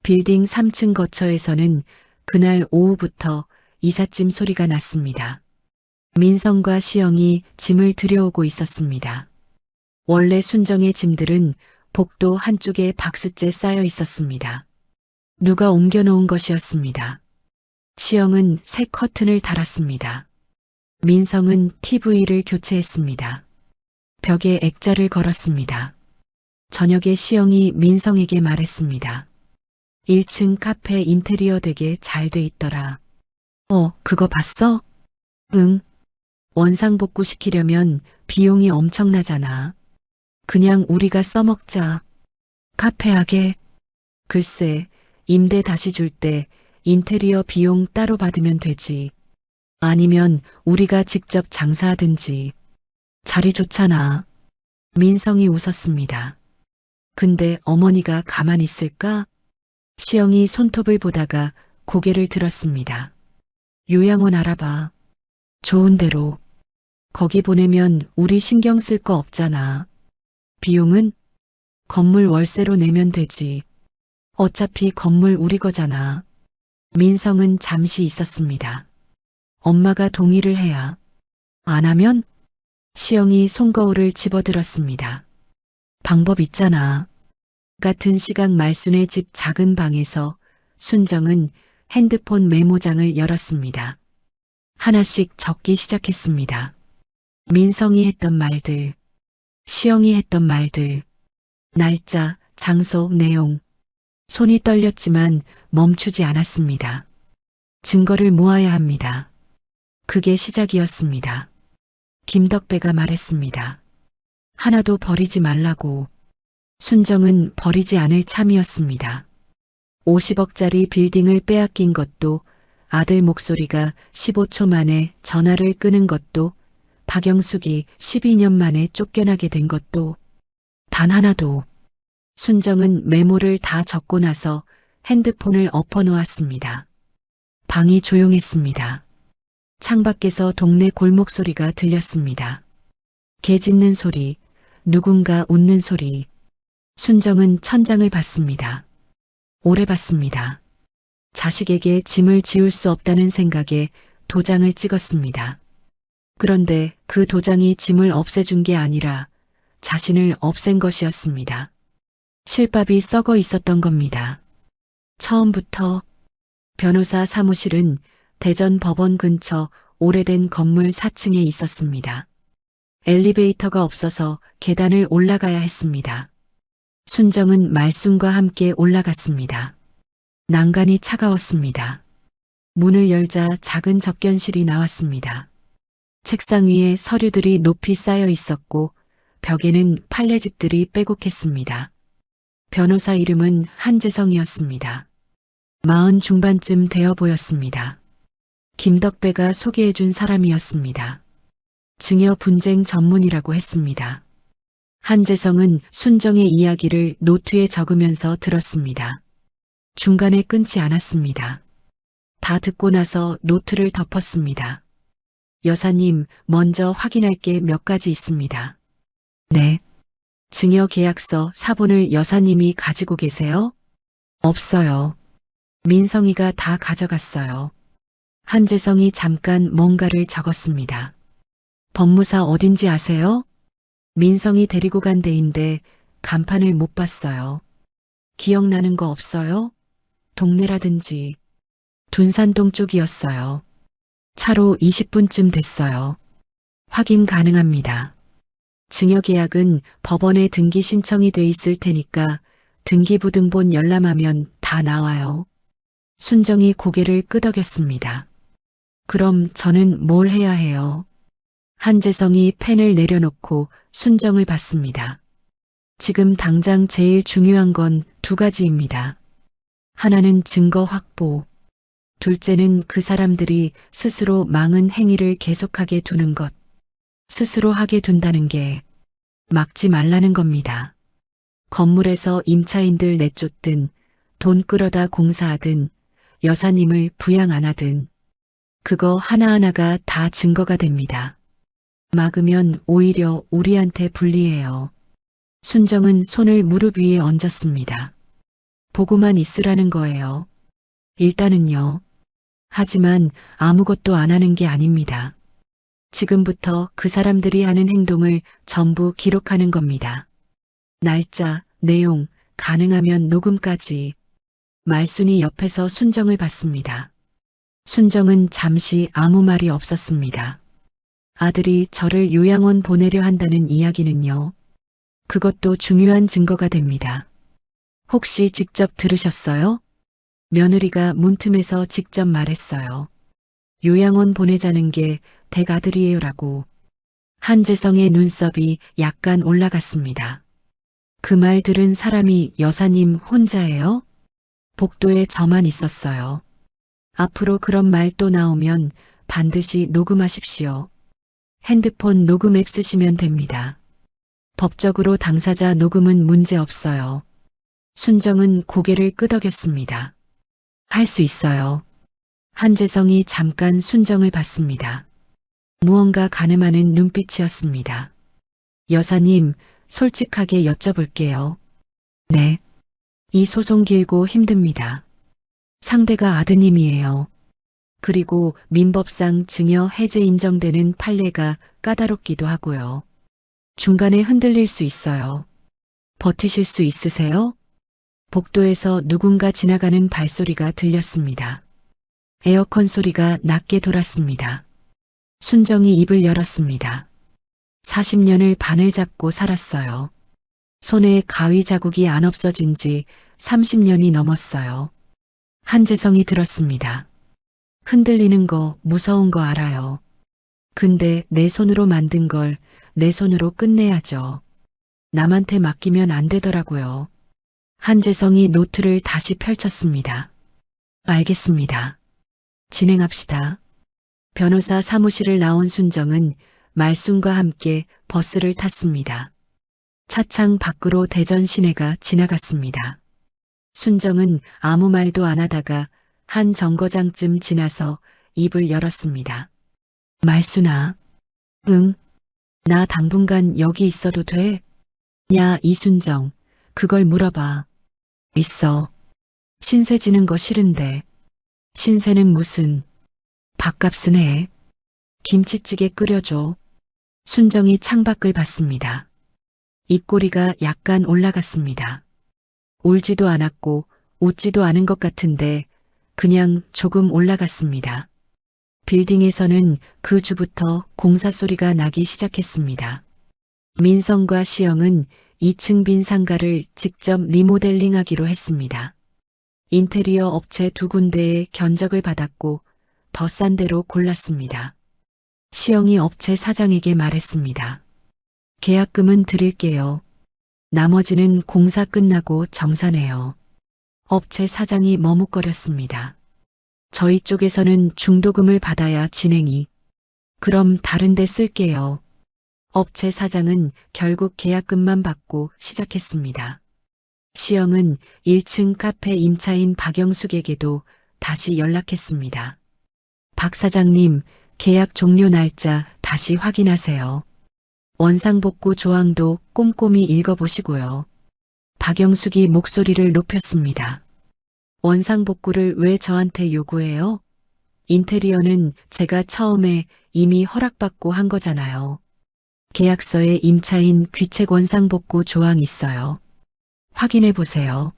빌딩 3층 거처에서는 그날 오후부터 이삿짐 소리가 났습니다. 민성과 시영이 짐을 들여오고 있었습니다. 원래 순정의 짐들은 복도 한쪽에 박스째 쌓여 있었습니다. 누가 옮겨놓은 것이었습니다. 시영은 새 커튼을 달았습니다. 민성은 TV를 교체했습니다. 벽에 액자를 걸었습니다. 저녁에 시영이 민성에게 말했습니다. 1층 카페 인테리어 되게 잘 돼 있더라. 그거 봤어? 응. 원상복구 시키려면 비용이 엄청나잖아. 그냥 우리가 써먹자. 카페하게. 글쎄, 임대 다시 줄 때 인테리어 비용 따로 받으면 되지. 아니면 우리가 직접 장사하든지. 자리 좋잖아. 민성이 웃었습니다. 근데 어머니가 가만히 있을까? 시영이 손톱을 보다가 고개를 들었습니다. 요양원 알아봐. 좋은 데로. 거기 보내면 우리 신경 쓸 거 없잖아. 비용은? 건물 월세로 내면 되지. 어차피 건물 우리 거잖아. 민성은 잠시 있었습니다. 엄마가 동의를 해야. 안 하면? 시영이 손거울을 집어들었습니다. 방법 있잖아. 같은 시각 말순의 집 작은 방에서 순정은 핸드폰 메모장을 열었습니다. 하나씩 적기 시작했습니다. 민성이 했던 말들, 시영이 했던 말들, 날짜, 장소, 내용. 손이 떨렸지만 멈추지 않았습니다. 증거를 모아야 합니다. 그게 시작이었습니다. 김덕배가 말했습니다. 하나도 버리지 말라고. 순정은 버리지 않을 참이었습니다. 50억짜리 빌딩을 빼앗긴 것도, 아들 목소리가 15초 만에 전화를 끄는 것도, 박영숙이 12년 만에 쫓겨나게 된 것도, 단 하나도. 순정은 메모를 다 적고 나서 핸드폰을 엎어놓았습니다. 방이 조용했습니다. 창밖에서 동네 골목 소리가 들렸습니다. 개 짖는 소리, 누군가 웃는 소리. 순정은 천장을 봤습니다. 오래 봤습니다. 자식에게 짐을 지울 수 없다는 생각에 도장을 찍었습니다. 그런데 그 도장이 짐을 없애준 게 아니라 자신을 없앤 것이었습니다. 실밥이 썩어 있었던 겁니다. 처음부터. 변호사 사무실은 대전 법원 근처 오래된 건물 4층에 있었습니다. 엘리베이터가 없어서 계단을 올라가야 했습니다. 순정은 말순과 함께 올라갔습니다. 난간이 차가웠습니다. 문을 열자 작은 접견실이 나왔습니다. 책상 위에 서류들이 높이 쌓여 있었고 벽에는 판례집들이 빼곡했습니다. 변호사 이름은 한재성이었습니다. 40 중반쯤 되어 보였습니다. 김덕배가 소개해준 사람이었습니다. 증여 분쟁 전문이라고 했습니다. 한재성은 순정의 이야기를 노트에 적으면서 들었습니다. 중간에 끊지 않았습니다. 다 듣고 나서 노트를 덮었습니다. 여사님, 먼저 확인할 게 몇 가지 있습니다. 네. 증여 계약서 사본을 여사님이 가지고 계세요? 없어요. 민성이가 다 가져갔어요. 한재성이 잠깐 뭔가를 적었습니다. 법무사 어딘지 아세요? 민성이 데리고 간 데인데 간판을 못 봤어요. 기억나는 거 없어요? 동네라든지. 둔산동 쪽이었어요. 차로 20분쯤 됐어요. 확인 가능합니다. 증여계약은 법원에 등기 신청이 돼 있을 테니까 등기부등본 열람하면 다 나와요. 순정이 고개를 끄덕였습니다. 그럼 저는 뭘 해야 해요? 한재성이 펜을 내려놓고 순정을 받습니다. 지금 당장 제일 중요한 건 두 가지입니다. 하나는 증거 확보, 둘째는 그 사람들이 스스로 망은 행위를 계속하게 두는 것. 스스로 하게 둔다는 게 막지 말라는 겁니다. 건물에서 임차인들 내쫓든 돈 끌어다 공사하든 여사님을 부양 안 하든 그거 하나하나가 다 증거가 됩니다. 막으면 오히려 우리한테 불리해요. 순정은 손을 무릎 위에 얹었습니다. 보고만 있으라는 거예요. 일단은요. 하지만 아무것도 안 하는 게 아닙니다. 지금부터 그 사람들이 하는 행동을 전부 기록하는 겁니다. 날짜, 내용, 가능하면 녹음까지. 말순이 옆에서 순정을 받습니다. 순정은 잠시 아무 말이 없었습니다. 아들이 저를 요양원 보내려 한다는 이야기는요. 그것도 중요한 증거가 됩니다. 혹시 직접 들으셨어요? 며느리가 문틈에서 직접 말했어요. 요양원 보내자는 게 댁 아들이에요라고. 한재성의 눈썹이 약간 올라갔습니다. 그 말 들은 사람이 여사님 혼자예요? 복도에 저만 있었어요. 앞으로 그런 말 또 나오면 반드시 녹음하십시오. 핸드폰 녹음 앱 쓰시면 됩니다. 법적으로 당사자 녹음은 문제 없어요. 순정은 고개를 끄덕였습니다. 할 수 있어요. 한재성이 잠깐 순정을 봤습니다. 무언가 가늠하는 눈빛이었습니다. 여사님, 솔직하게 여쭤볼게요. 네. 이 소송 길고 힘듭니다. 상대가 아드님이에요. 그리고 민법상 증여 해제 인정되는 판례가 까다롭기도 하고요. 중간에 흔들릴 수 있어요. 버티실 수 있으세요? 복도에서 누군가 지나가는 발소리가 들렸습니다. 에어컨 소리가 낮게 돌았습니다. 순정이 입을 열었습니다. 40년을 반을 잡고 살았어요. 손에 가위 자국이 안 없어진 지 30년이 넘었어요. 한재성이 들었습니다. 흔들리는 거 무서운 거 알아요. 근데 내 손으로 만든 걸 내 손으로 끝내야죠. 남한테 맡기면 안 되더라고요. 한재성이 노트를 다시 펼쳤습니다. 알겠습니다. 진행합시다. 변호사 사무실을 나온 순정은 말순과 함께 버스를 탔습니다. 차창 밖으로 대전 시내가 지나갔습니다. 순정은 아무 말도 안 하다가 한 정거장쯤 지나서 입을 열었습니다. 말순아. 응. 나 당분간 여기 있어도 돼? 야, 이순정. 그걸 물어봐. 있어. 신세 지는 거 싫은데. 신세는 무슨. 밥값은 해. 김치찌개 끓여줘. 순정이 창밖을 봤습니다. 입꼬리가 약간 올라갔습니다. 울지도 않았고 웃지도 않은 것 같은데 그냥 조금 올라갔습니다. 빌딩에서는 그 주부터 공사 소리가 나기 시작했습니다. 민성과 시영은 2층 빈 상가를 직접 리모델링하기로 했습니다. 인테리어 업체 두 군데에 견적을 받았고 더 싼 데로 골랐습니다. 시영이 업체 사장에게 말했습니다. 계약금은 드릴게요. 나머지는 공사 끝나고 정산해요. 업체 사장이 머뭇거렸습니다. 저희 쪽에서는 중도금을 받아야 진행이. 그럼 다른 데 쓸게요. 업체 사장은 결국 계약금만 받고 시작했습니다. 시영은 1층 카페 임차인 박영숙에게도 다시 연락했습니다. 박 사장님, 계약 종료 날짜 다시 확인하세요. 원상복구 조항도 꼼꼼히 읽어보시고요. 박영숙이 목소리를 높였습니다. 원상복구를 왜 저한테 요구해요? 인테리어는 제가 처음에 이미 허락받고 한 거잖아요. 계약서에 임차인 귀책 원상복구 조항 있어요. 확인해 보세요.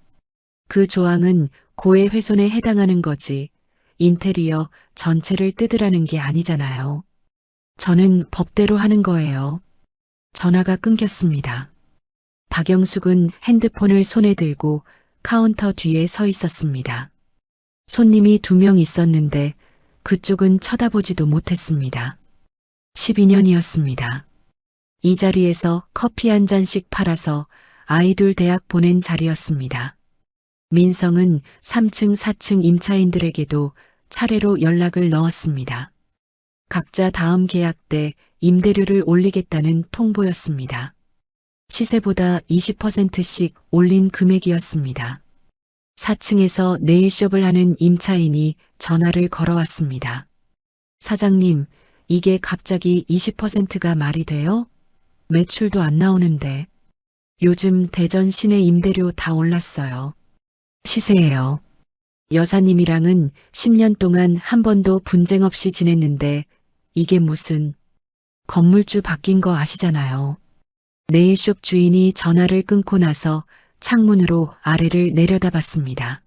그 조항은 고해 훼손에 해당하는 거지 인테리어 전체를 뜯으라는 게 아니잖아요. 저는 법대로 하는 거예요. 전화가 끊겼습니다. 박영숙은 핸드폰을 손에 들고 카운터 뒤에 서 있었습니다. 손님이 2명 있었는데 그쪽은 쳐다보지도 못했습니다. 12년이었습니다. 이 자리에서 커피 한 잔씩 팔아서 아이들 대학 보낸 자리였습니다. 민성은 3층, 4층 임차인들에게도 차례로 연락을 넣었습니다. 각자 다음 계약 때 임대료를 올리겠다는 통보였습니다. 시세보다 20%씩 올린 금액이었습니다. 4층에서 네일숍을 하는 임차인이 전화를 걸어왔습니다. 사장님, 이게 갑자기 20%가 말이 돼요? 매출도 안 나오는데. 요즘 대전 시내 임대료 다 올랐어요. 시세예요. 여사님이랑은 10년 동안 한 번도 분쟁 없이 지냈는데 이게 무슨 건물주 바뀐 거 아시잖아요. 네일숍 주인이 전화를 끊고 나서 창문으로 아래를 내려다봤습니다.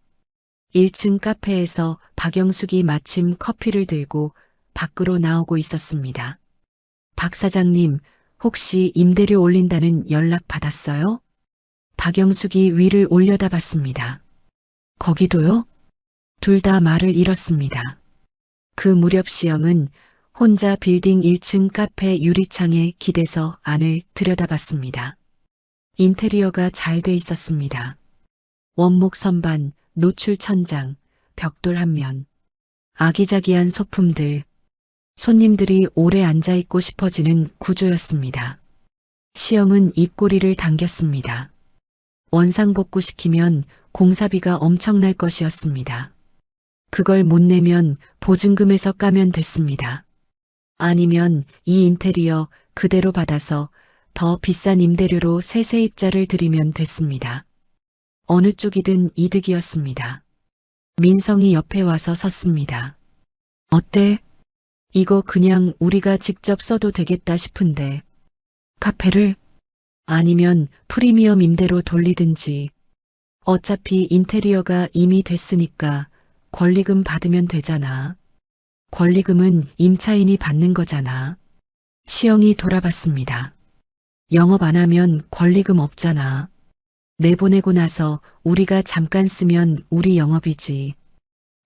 1층 카페에서 박영숙이 마침 커피를 들고 밖으로 나오고 있었습니다. 박 사장님, 혹시 임대료 올린다는 연락 받았어요? 박영숙이 위를 올려다봤습니다. 거기도요? 둘 다 말을 잃었습니다. 그 무렵 시영은 혼자 빌딩 1층 카페 유리창에 기대서 안을 들여다봤습니다. 인테리어가 잘 돼 있었습니다. 원목 선반, 노출 천장, 벽돌 한 면, 아기자기한 소품들, 손님들이 오래 앉아있고 싶어지는 구조였습니다. 시영은 입꼬리를 당겼습니다. 원상복구시키면 공사비가 엄청날 것이었습니다. 그걸 못 내면 보증금에서 까면 됐습니다. 아니면 이 인테리어 그대로 받아서 더 비싼 임대료로 새 세입자를 들이면 됐습니다. 어느 쪽이든 이득이었습니다. 민성이 옆에 와서 섰습니다. 어때? 이거 그냥 우리가 직접 써도 되겠다 싶은데. 카페를? 아니면 프리미엄 임대로 돌리든지. 어차피 인테리어가 이미 됐으니까 권리금 받으면 되잖아. 권리금은 임차인이 받는 거잖아. 시영이 돌아봤습니다. 영업 안 하면 권리금 없잖아. 내보내고 나서 우리가 잠깐 쓰면 우리 영업이지.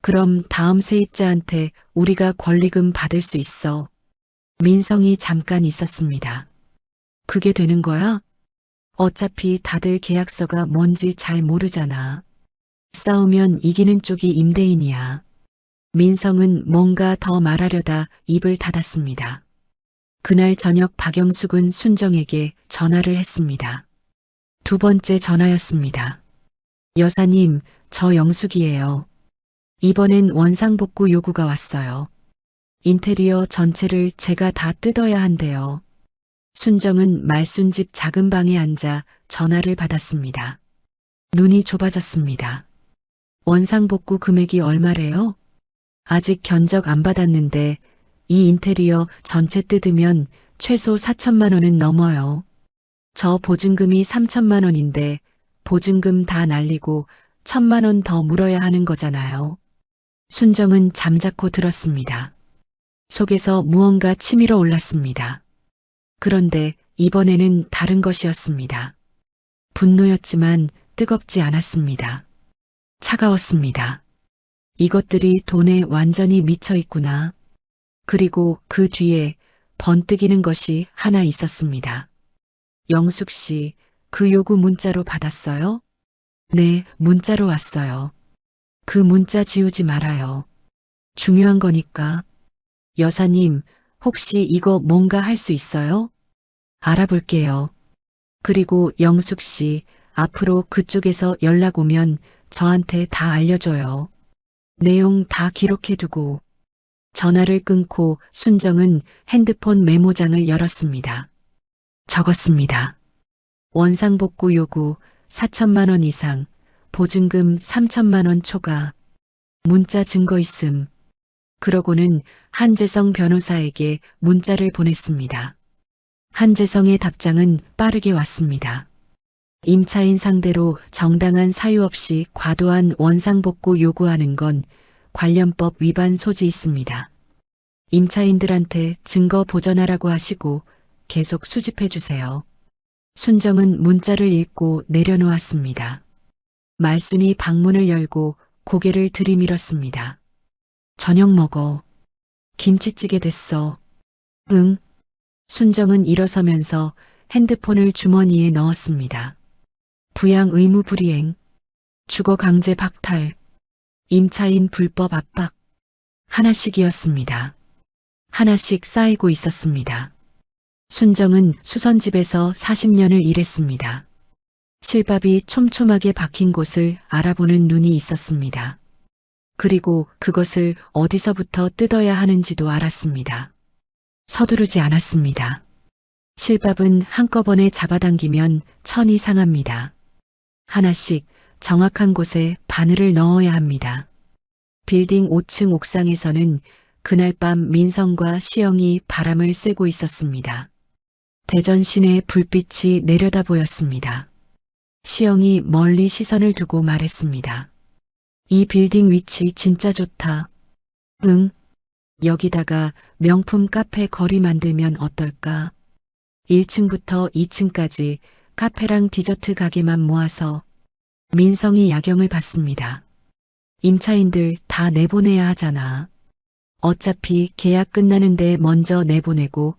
그럼 다음 세입자한테 우리가 권리금 받을 수 있어. 민성이 잠깐 있었습니다. 그게 되는 거야? 어차피 다들 계약서가 뭔지 잘 모르잖아. 싸우면 이기는 쪽이 임대인이야. 민성은 뭔가 더 말하려다 입을 닫았습니다. 그날 저녁 박영숙은 순정에게 전화를 했습니다. 두 번째 전화였습니다. 여사님, 저 영숙이에요. 이번엔 원상복구 요구가 왔어요. 인테리어 전체를 제가 다 뜯어야 한대요. 순정은 말순집 작은 방에 앉아 전화를 받았습니다. 눈이 좁아졌습니다. 원상복구 금액이 얼마래요? 아직 견적 안 받았는데 이 인테리어 전체 뜯으면 최소 4천만 원은 넘어요. 저 보증금이 3천만 원인데 보증금 다 날리고 1천만 원 더 물어야 하는 거잖아요. 순정은 잠자코 들었습니다. 속에서 무언가 치밀어 올랐습니다. 그런데 이번에는 다른 것이었습니다. 분노였지만 뜨겁지 않았습니다. 차가웠습니다. 이것들이 돈에 완전히 미쳐 있구나. 그리고 그 뒤에 번뜩이는 것이 하나 있었습니다. 영숙 씨, 그 요구 문자로 받았어요? 네, 문자로 왔어요. 그 문자 지우지 말아요. 중요한 거니까. 여사님, 혹시 이거 뭔가 할 수 있어요? 알아볼게요. 그리고 영숙 씨, 앞으로 그쪽에서 연락 오면 저한테 다 알려줘요. 내용 다 기록해두고. 전화를 끊고 순정은 핸드폰 메모장을 열었습니다. 적었습니다. 원상복구 요구 4천만 원 이상, 보증금 3천만 원 초과, 문자 증거 있음. 그러고는 한재성 변호사에게 문자를 보냈습니다. 한재성의 답장은 빠르게 왔습니다. 임차인 상대로 정당한 사유 없이 과도한 원상복구 요구하는 건 관련법 위반 소지 있습니다. 임차인들한테 증거 보전하라고 하시고 계속 수집해 주세요. 순정은 문자를 읽고 내려놓았습니다. 말순이 방문을 열고 고개를 들이밀었습니다. 저녁 먹어. 김치찌개 됐어. 응. 순정은 일어서면서 핸드폰을 주머니에 넣었습니다. 부양 의무 불이행, 주거 강제 박탈, 임차인 불법 압박. 하나씩이었습니다. 하나씩 쌓이고 있었습니다. 순정은 수선집에서 40년을 일했습니다. 실밥이 촘촘하게 박힌 곳을 알아보는 눈이 있었습니다. 그리고 그것을 어디서부터 뜯어야 하는지도 알았습니다. 서두르지 않았습니다. 실밥은 한꺼번에 잡아당기면 천이 상합니다. 하나씩 정확한 곳에 바늘을 넣어야 합니다. 빌딩 5층 옥상에서는 그날 밤 민성과 시영이 바람을 쐬고 있었습니다. 대전 시내 불빛이 내려다 보였습니다. 시영이 멀리 시선을 두고 말했습니다. 이 빌딩 위치 진짜 좋다. 응. 여기다가 명품 카페 거리 만들면 어떨까? 1층부터 2층까지 카페랑 디저트 가게만 모아서. 민성이 야경을 봤습니다. 임차인들 다 내보내야 하잖아. 어차피 계약 끝나는데 먼저 내보내고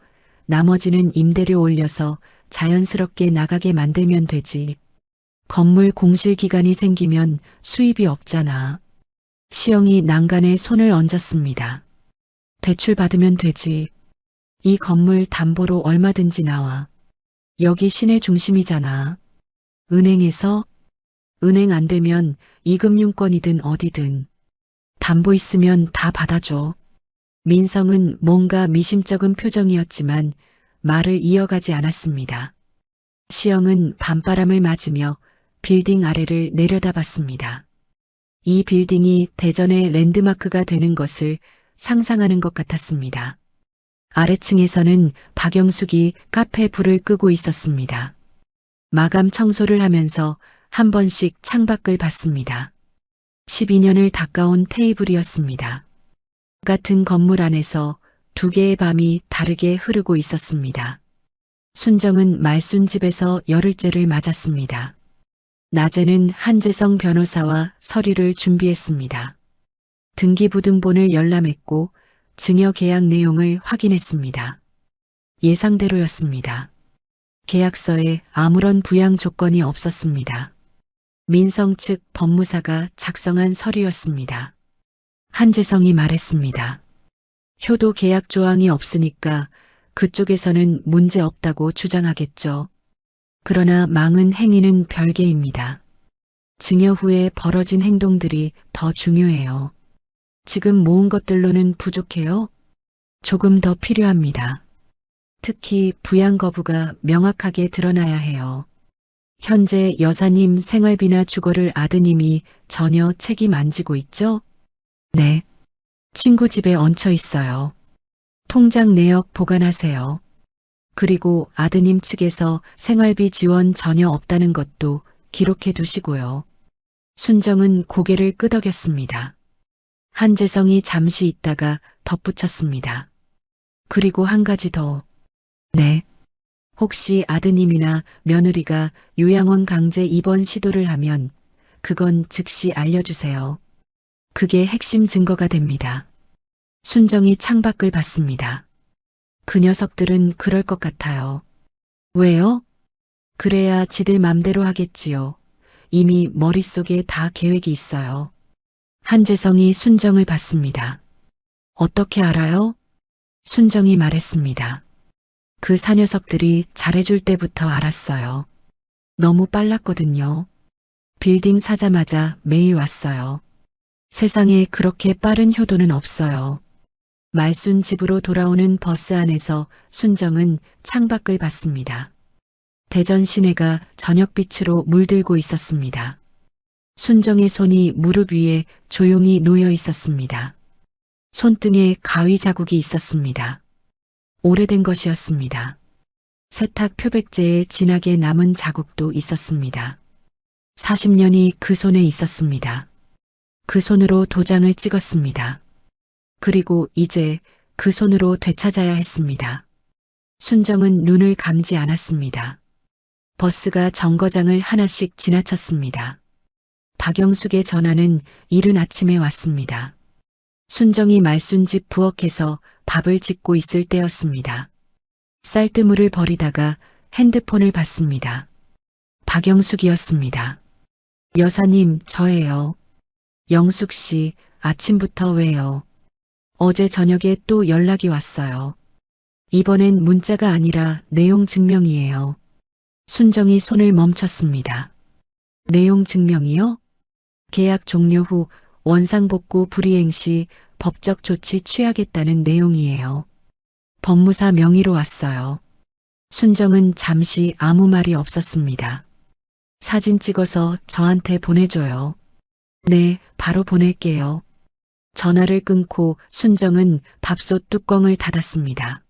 나머지는 임대료 올려서 자연스럽게 나가게 만들면 되지. 건물 공실 기간이 생기면 수입이 없잖아. 시영이 난간에 손을 얹었습니다. 대출 받으면 되지. 이 건물 담보로 얼마든지 나와. 여기 시내 중심이잖아. 은행에서? 은행 안 되면 이금융권이든 어디든. 담보 있으면 다 받아줘. 민성은 뭔가 미심쩍은 표정이었지만 말을 이어가지 않았습니다. 시영은 밤바람을 맞으며 빌딩 아래를 내려다봤습니다. 이 빌딩이 대전의 랜드마크가 되는 것을 상상하는 것 같았습니다. 아래층에서는 박영숙이 카페 불을 끄고 있었습니다. 마감 청소를 하면서 한 번씩 창밖을 봤습니다. 12년을 닦아온 테이블이었습니다. 같은 건물 안에서 두 개의 밤이 다르게 흐르고 있었습니다. 순정은 말순집에서 열흘째를 맞았습니다. 낮에는 한재성 변호사와 서류를 준비했습니다. 등기부등본을 열람했고 증여 계약 내용을 확인했습니다. 예상대로였습니다. 계약서에 아무런 부양 조건이 없었습니다. 민성 측 법무사가 작성한 서류였습니다. 한재성이 말했습니다. 효도 계약 조항이 없으니까 그쪽에서는 문제 없다고 주장하겠죠. 그러나 망은 행위는 별개입니다. 증여 후에 벌어진 행동들이 더 중요해요. 지금 모은 것들로는 부족해요? 조금 더 필요합니다. 특히 부양 거부가 명확하게 드러나야 해요. 현재 여사님 생활비나 주거를 아드님이 전혀 책임 안 지고 있죠? 네. 친구 집에 얹혀 있어요. 통장 내역 보관하세요. 그리고 아드님 측에서 생활비 지원 전혀 없다는 것도 기록해 두시고요. 순정은 고개를 끄덕였습니다. 한재성이 잠시 있다가 덧붙였습니다. 그리고 한 가지 더. 네. 혹시 아드님이나 며느리가 요양원 강제 입원 시도를 하면 그건 즉시 알려주세요. 그게 핵심 증거가 됩니다. 순정이 창밖을 봤습니다. 그 녀석들은 그럴 것 같아요. 왜요? 그래야 지들 맘대로 하겠지요. 이미 머릿속에 다 계획이 있어요. 한재성이 순정을 봤습니다. 어떻게 알아요? 순정이 말했습니다. 그 사녀석들이 잘해줄 때부터 알았어요. 너무 빨랐거든요. 빌딩 사자마자 매일 왔어요. 세상에 그렇게 빠른 효도는 없어요. 말순 집으로 돌아오는 버스 안에서 순정은 창밖을 봤습니다. 대전 시내가 저녁빛으로 물들고 있었습니다. 순정의 손이 무릎 위에 조용히 놓여 있었습니다. 손등에 가위 자국이 있었습니다. 오래된 것이었습니다. 세탁 표백제에 진하게 남은 자국도 있었습니다. 40년이 그 손에 있었습니다. 그 손으로 도장을 찍었습니다. 그리고 이제 그 손으로 되찾아야 했습니다. 순정은 눈을 감지 않았습니다. 버스가 정거장을 하나씩 지나쳤습니다. 박영숙의 전화는 이른 아침에 왔습니다. 순정이 말순집 부엌에서 밥을 짓고 있을 때였습니다. 쌀뜨물을 버리다가 핸드폰을 봤습니다. 박영숙이었습니다. 여사님, 저예요. 영숙 씨, 아침부터 왜요? 어제 저녁에 또 연락이 왔어요. 이번엔 문자가 아니라 내용 증명이에요. 순정이 손을 멈췄습니다. 내용 증명이요? 계약 종료 후 원상복구 불이행 시 법적 조치 취하겠다는 내용이에요. 법무사 명의로 왔어요. 순정은 잠시 아무 말이 없었습니다. 사진 찍어서 저한테 보내줘요. 네, 바로 보낼게요. 전화를 끊고 순정은 밥솥 뚜껑을 닫았습니다.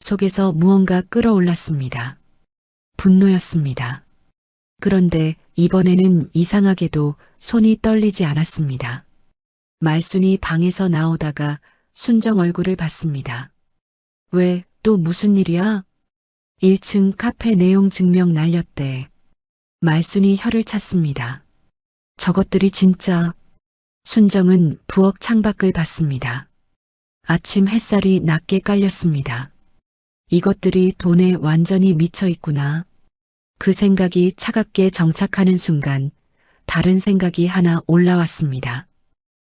속에서 무언가 끓어올랐습니다. 분노였습니다. 그런데 이번에는 이상하게도 손이 떨리지 않았습니다. 말순이 방에서 나오다가 순정 얼굴을 봤습니다. 왜, 또 무슨 일이야? 1층 카페 내용 증명 날렸대. 말순이 혀를 찼습니다. 저것들이 진짜... 순정은 부엌 창밖을 봤습니다. 아침 햇살이 낮게 깔렸습니다. 이것들이 돈에 완전히 미쳐 있구나. 그 생각이 차갑게 정착하는 순간 다른 생각이 하나 올라왔습니다.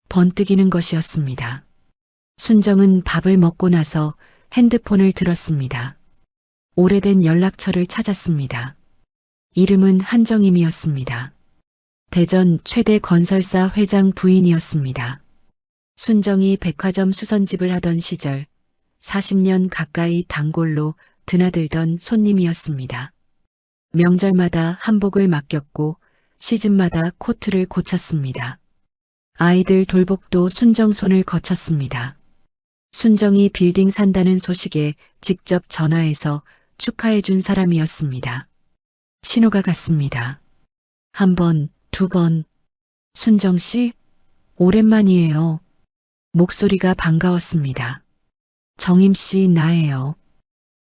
번뜩이는 것이었습니다. 순정은 밥을 먹고 나서 핸드폰을 들었습니다. 오래된 연락처를 찾았습니다. 이름은 한정임이었습니다. 대전 최대 건설사 회장 부인이었습니다. 순정이 백화점 수선집을 하던 시절 40년 가까이 단골로 드나들던 손님이었습니다. 명절마다 한복을 맡겼고 시즌마다 코트를 고쳤습니다. 아이들 돌복도 순정 손을 거쳤습니다. 순정이 빌딩 산다는 소식에 직접 전화해서 축하해 준 사람이었습니다. 신호가 갔습니다. 한 번, 두 번. 순정 씨? 오랜만이에요. 목소리가 반가웠습니다. 정임 씨, 나예요.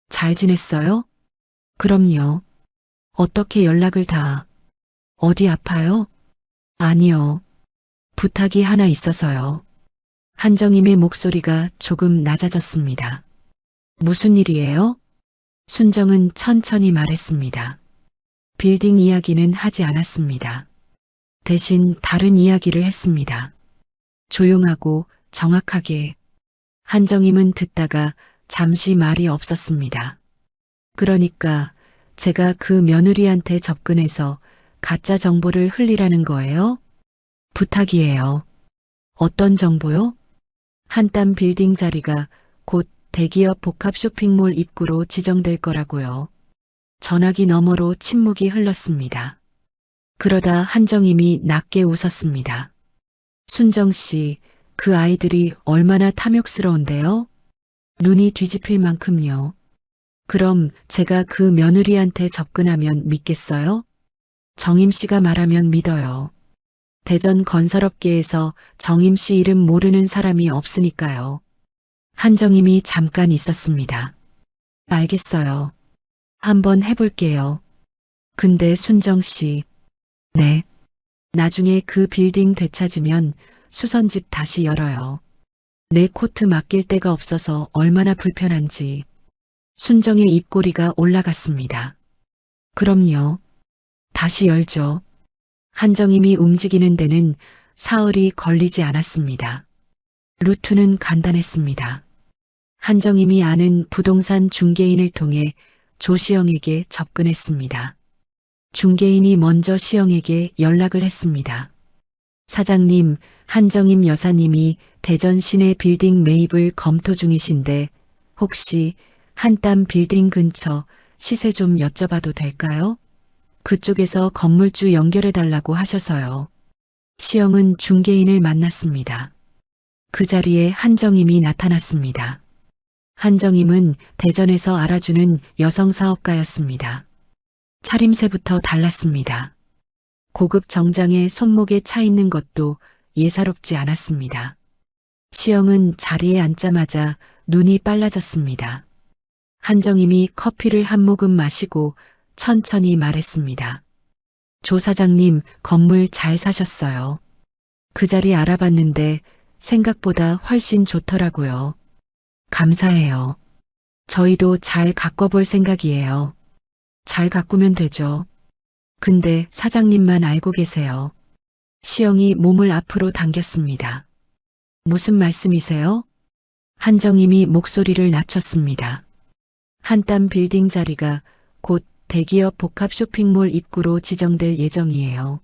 잘 지냈어요? 그럼요. 어떻게 연락을 다... 어디 아파요? 아니요. 부탁이 하나 있어서요. 한정임의 목소리가 조금 낮아졌습니다. 무슨 일이에요? 순정은 천천히 말했습니다. 빌딩 이야기는 하지 않았습니다. 대신 다른 이야기를 했습니다. 조용하고 정확하게. 한정임은 듣다가 잠시 말이 없었습니다. 그러니까 제가 그 며느리한테 접근해서 가짜 정보를 흘리라는 거예요? 부탁이에요. 어떤 정보요? 한땀 빌딩 자리가 곧 대기업 복합 쇼핑몰 입구로 지정될 거라고요. 전화기 너머로 침묵이 흘렀습니다. 그러다 한정임이 낮게 웃었습니다. 순정 씨, 그 아이들이 얼마나 탐욕스러운데요? 눈이 뒤집힐 만큼요. 그럼 제가 그 며느리한테 접근하면 믿겠어요? 정임 씨가 말하면 믿어요. 대전 건설업계에서 정임 씨 이름 모르는 사람이 없으니까요. 한정임이 잠깐 있었습니다. 알겠어요. 한번 해볼게요. 근데 순정 씨. 네. 나중에 그 빌딩 되찾으면 수선집 다시 열어요. 내 코트 맡길 데가 없어서 얼마나 불편한지. 순정의 입꼬리가 올라갔습니다. 그럼요. 다시 열죠. 한정임이 움직이는 데는 사흘이 걸리지 않았습니다. 루트는 간단했습니다. 한정임이 아는 부동산 중개인을 통해 조시영에게 접근했습니다. 중개인이 먼저 시영에게 연락을 했습니다. 사장님, 한정임 여사님이 대전 시내 빌딩 매입을 검토 중이신데 혹시 한땀 빌딩 근처 시세 좀 여쭤봐도 될까요? 그쪽에서 건물주 연결해달라고 하셔서요. 시영은 중개인을 만났습니다. 그 자리에 한정임이 나타났습니다. 한정임은 대전에서 알아주는 여성 사업가였습니다. 차림새부터 달랐습니다. 고급 정장에 손목에 차 있는 것도 예사롭지 않았습니다. 시영은 자리에 앉자마자 눈이 빨라졌습니다. 한정임이 커피를 한 모금 마시고 천천히 말했습니다. 조 사장님, 건물 잘 사셨어요. 그 자리 알아봤는데 생각보다 훨씬 좋더라고요. 감사해요. 저희도 잘 가꿔볼 생각이에요. 잘 가꾸면 되죠. 근데 사장님만 알고 계세요. 시영이 몸을 앞으로 당겼습니다. 무슨 말씀이세요? 한정임이 목소리를 낮췄습니다. 한땀 빌딩 자리가 곧 대기업 복합 쇼핑몰 입구로 지정될 예정이에요.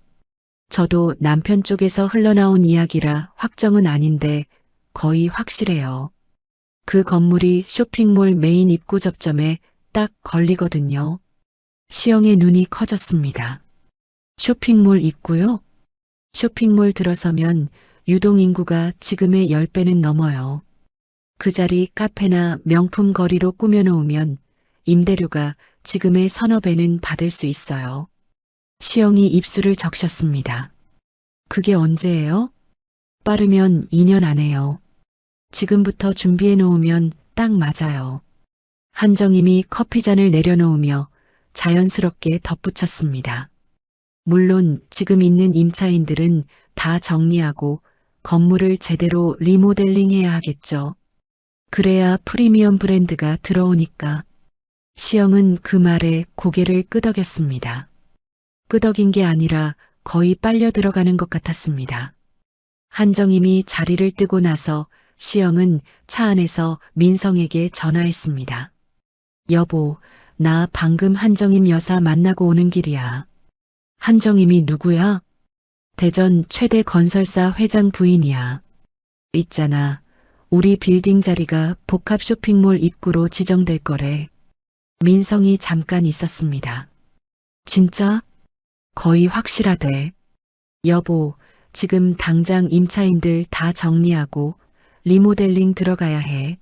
저도 남편 쪽에서 흘러나온 이야기라 확정은 아닌데 거의 확실해요. 그 건물이 쇼핑몰 메인 입구 접점에 딱 걸리거든요. 시영의 눈이 커졌습니다. 쇼핑몰 입구요? 쇼핑몰 들어서면 유동인구가 지금의 10배는 넘어요. 그 자리 카페나 명품 거리로 꾸며놓으면 임대료가 지금의 서너 배는 받을 수 있어요. 시영이 입술을 적셨습니다. 그게 언제예요? 빠르면 2년 안에요. 지금부터 준비해 놓으면 딱 맞아요. 한정임이 커피잔을 내려놓으며 자연스럽게 덧붙였습니다. 물론 지금 있는 임차인들은 다 정리하고 건물을 제대로 리모델링해야 하겠죠. 그래야 프리미엄 브랜드가 들어오니까. 시영은 그 말에 고개를 끄덕였습니다. 끄덕인 게 아니라 거의 빨려 들어가는 것 같았습니다. 한정임이 자리를 뜨고 나서 시영은 차 안에서 민성에게 전화했습니다. 여보, 나 방금 한정임 여사 만나고 오는 길이야. 한정임이 누구야? 대전 최대 건설사 회장 부인이야. 있잖아. 우리 빌딩 자리가 복합 쇼핑몰 입구로 지정될 거래. 민성이 잠깐 있었습니다. 진짜? 거의 확실하대. 여보, 지금 당장 임차인들 다 정리하고 리모델링 들어가야 해.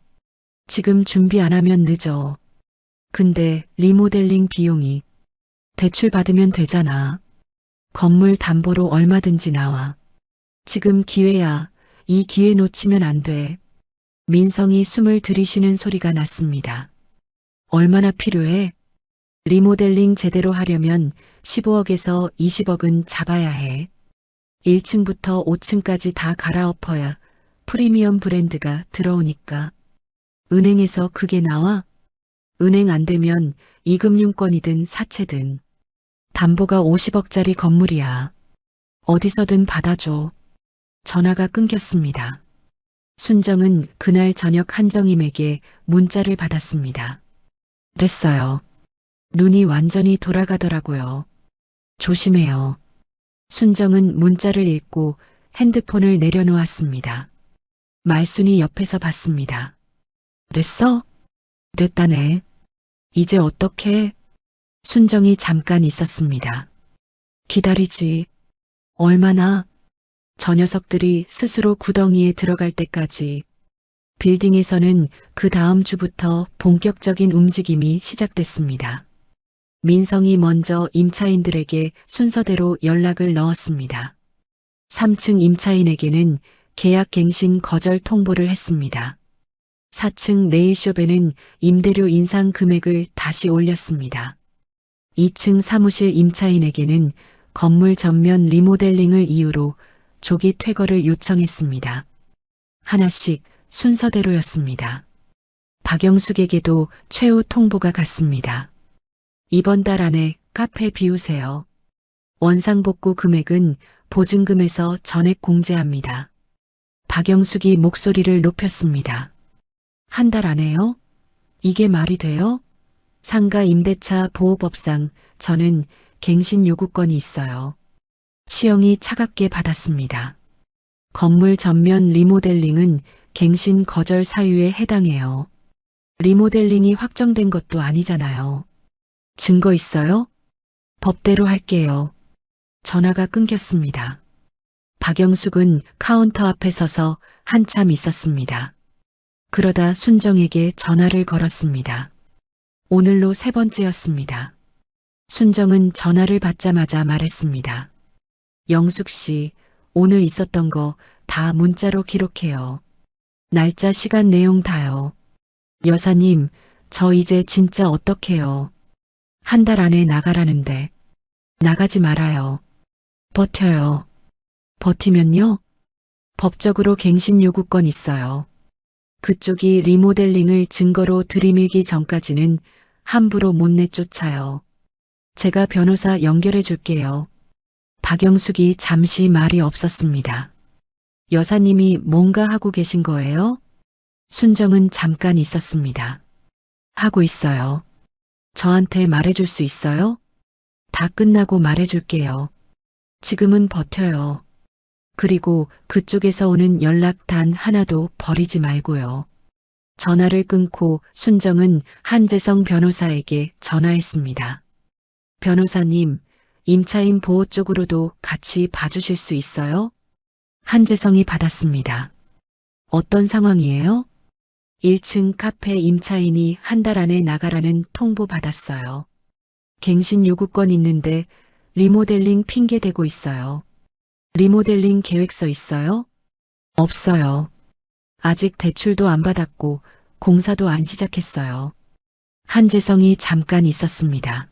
지금 준비 안 하면 늦어. 근데 리모델링 비용이 대출 받으면 되잖아. 건물 담보로 얼마든지 나와. 지금 기회야. 이 기회 놓치면 안 돼. 민성이 숨을 들이쉬는 소리가 났습니다. 얼마나 필요해? 리모델링 제대로 하려면 15억에서 20억은 잡아야 해. 1층부터 5층까지 다 갈아엎어야 프리미엄 브랜드가 들어오니까. 은행에서 그게 나와? 은행 안 되면 이금융권이든 사채든. 담보가 50억짜리 건물이야. 어디서든 받아줘. 전화가 끊겼습니다. 순정은 그날 저녁 한정임에게 문자를 받았습니다. 됐어요. 눈이 완전히 돌아가더라고요. 조심해요. 순정은 문자를 읽고 핸드폰을 내려놓았습니다. 말순이 옆에서 봤습니다. 됐어? 됐다네. 이제 어떡해? 순정이 잠깐 있었습니다. 기다리지. 얼마나? 저 녀석들이 스스로 구덩이에 들어갈 때까지. 빌딩에서는 그 다음 주부터 본격적인 움직임이 시작됐습니다. 민성이 먼저 임차인들에게 순서대로 연락을 넣었습니다. 3층 임차인에게는 계약 갱신 거절 통보를 했습니다. 4층 네일숍에는 임대료 인상 금액을 다시 올렸습니다. 2층 사무실 임차인에게는 건물 전면 리모델링을 이유로 조기 퇴거를 요청했습니다. 하나씩 순서대로였습니다. 박영숙에게도 최후 통보가 갔습니다. 이번 달 안에 카페 비우세요. 원상복구 금액은 보증금에서 전액 공제합니다. 박영숙이 목소리를 높였습니다. 한 달 안에요? 이게 말이 돼요? 상가 임대차 보호법상 저는 갱신 요구권이 있어요. 시영이 차갑게 받았습니다. 건물 전면 리모델링은 갱신 거절 사유에 해당해요. 리모델링이 확정된 것도 아니잖아요. 증거 있어요? 법대로 할게요. 전화가 끊겼습니다. 박영숙은 카운터 앞에 서서 한참 있었습니다. 그러다 순정에게 전화를 걸었습니다. 오늘로 3번째였습니다. 순정은 전화를 받자마자 말했습니다. 영숙 씨, 오늘 있었던 거 다 문자로 기록해요. 날짜, 시간, 내용 다요. 여사님, 저 이제 진짜 어떡해요. 한 달 안에 나가라는데. 나가지 말아요. 버텨요. 버티면요? 법적으로 갱신 요구권 있어요. 그쪽이 리모델링을 증거로 들이밀기 전까지는 함부로 못 내쫓아요. 제가 변호사 연결해 줄게요. 박영숙이 잠시 말이 없었습니다. 여사님이 뭔가 하고 계신 거예요? 순정은 잠깐 있었습니다. 하고 있어요. 저한테 말해줄 수 있어요? 다 끝나고 말해줄게요. 지금은 버텨요. 그리고 그쪽에서 오는 연락 단 하나도 버리지 말고요. 전화를 끊고 순정은 한재성 변호사에게 전화했습니다. 변호사님, 임차인 보호 쪽으로도 같이 봐주실 수 있어요? 한재성이 받았습니다. 어떤 상황이에요? 1층 카페 임차인이 한 달 안에 나가라는 통보 받았어요. 갱신 요구권 있는데 리모델링 핑계 대고 있어요. 리모델링 계획서 있어요? 없어요. 아직 대출도 안 받았고 공사도 안 시작했어요. 한재성이 잠깐 있었습니다.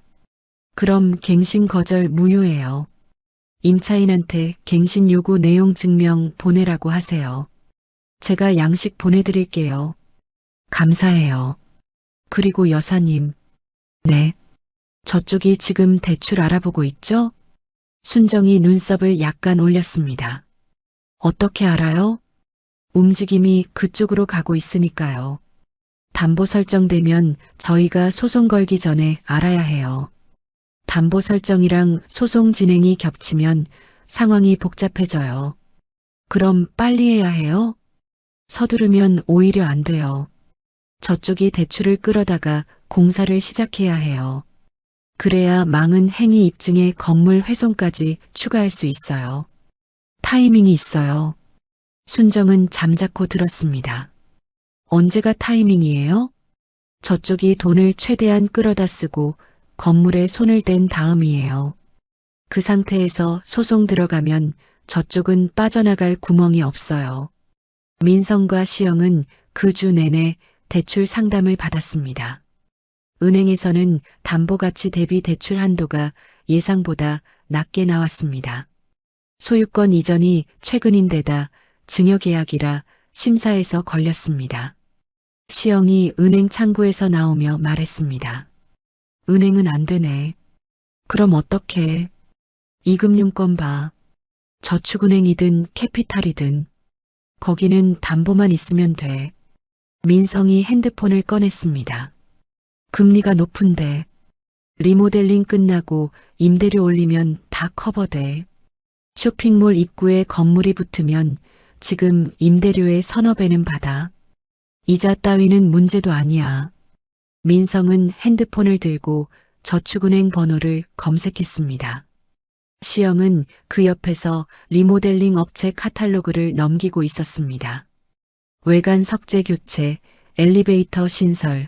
그럼 갱신 거절 무효예요. 임차인한테 갱신 요구 내용 증명 보내라고 하세요. 제가 양식 보내드릴게요. 감사해요. 그리고 여사님. 네. 저쪽이 지금 대출 알아보고 있죠? 순정이 눈썹을 약간 올렸습니다. 어떻게 알아요? 움직임이 그쪽으로 가고 있으니까요. 담보 설정되면 저희가 소송 걸기 전에 알아야 해요. 담보 설정이랑 소송 진행이 겹치면 상황이 복잡해져요. 그럼 빨리 해야 해요? 서두르면 오히려 안 돼요. 저쪽이 대출을 끌어다가 공사를 시작해야 해요. 그래야 망은 행위 입증에 건물 훼손까지 추가할 수 있어요. 타이밍이 있어요. 순정은 잠자코 들었습니다. 언제가 타이밍이에요? 저쪽이 돈을 최대한 끌어다 쓰고 건물에 손을 댄 다음이에요. 그 상태에서 소송 들어가면 저쪽은 빠져나갈 구멍이 없어요. 민성과 시영은 그 주 내내 대출 상담을 받았습니다. 은행에서는 담보가치 대비 대출 한도가 예상보다 낮게 나왔습니다. 소유권 이전이 최근인데다 증여계약이라 심사에서 걸렸습니다. 시영이 은행 창구에서 나오며 말했습니다. 은행은 안 되네. 그럼 어떡해? 이금융권 봐. 저축은행이든 캐피탈이든 거기는 담보만 있으면 돼. 민성이 핸드폰을 꺼냈습니다. 금리가 높은데 리모델링 끝나고 임대료 올리면 다 커버돼. 쇼핑몰 입구에 건물이 붙으면 지금 임대료의 서너 배는 받아. 이자 따위는 문제도 아니야. 민성은 핸드폰을 들고 저축은행 번호를 검색했습니다. 시영은 그 옆에서 리모델링 업체 카탈로그를 넘기고 있었습니다. 외관 석재 교체, 엘리베이터 신설,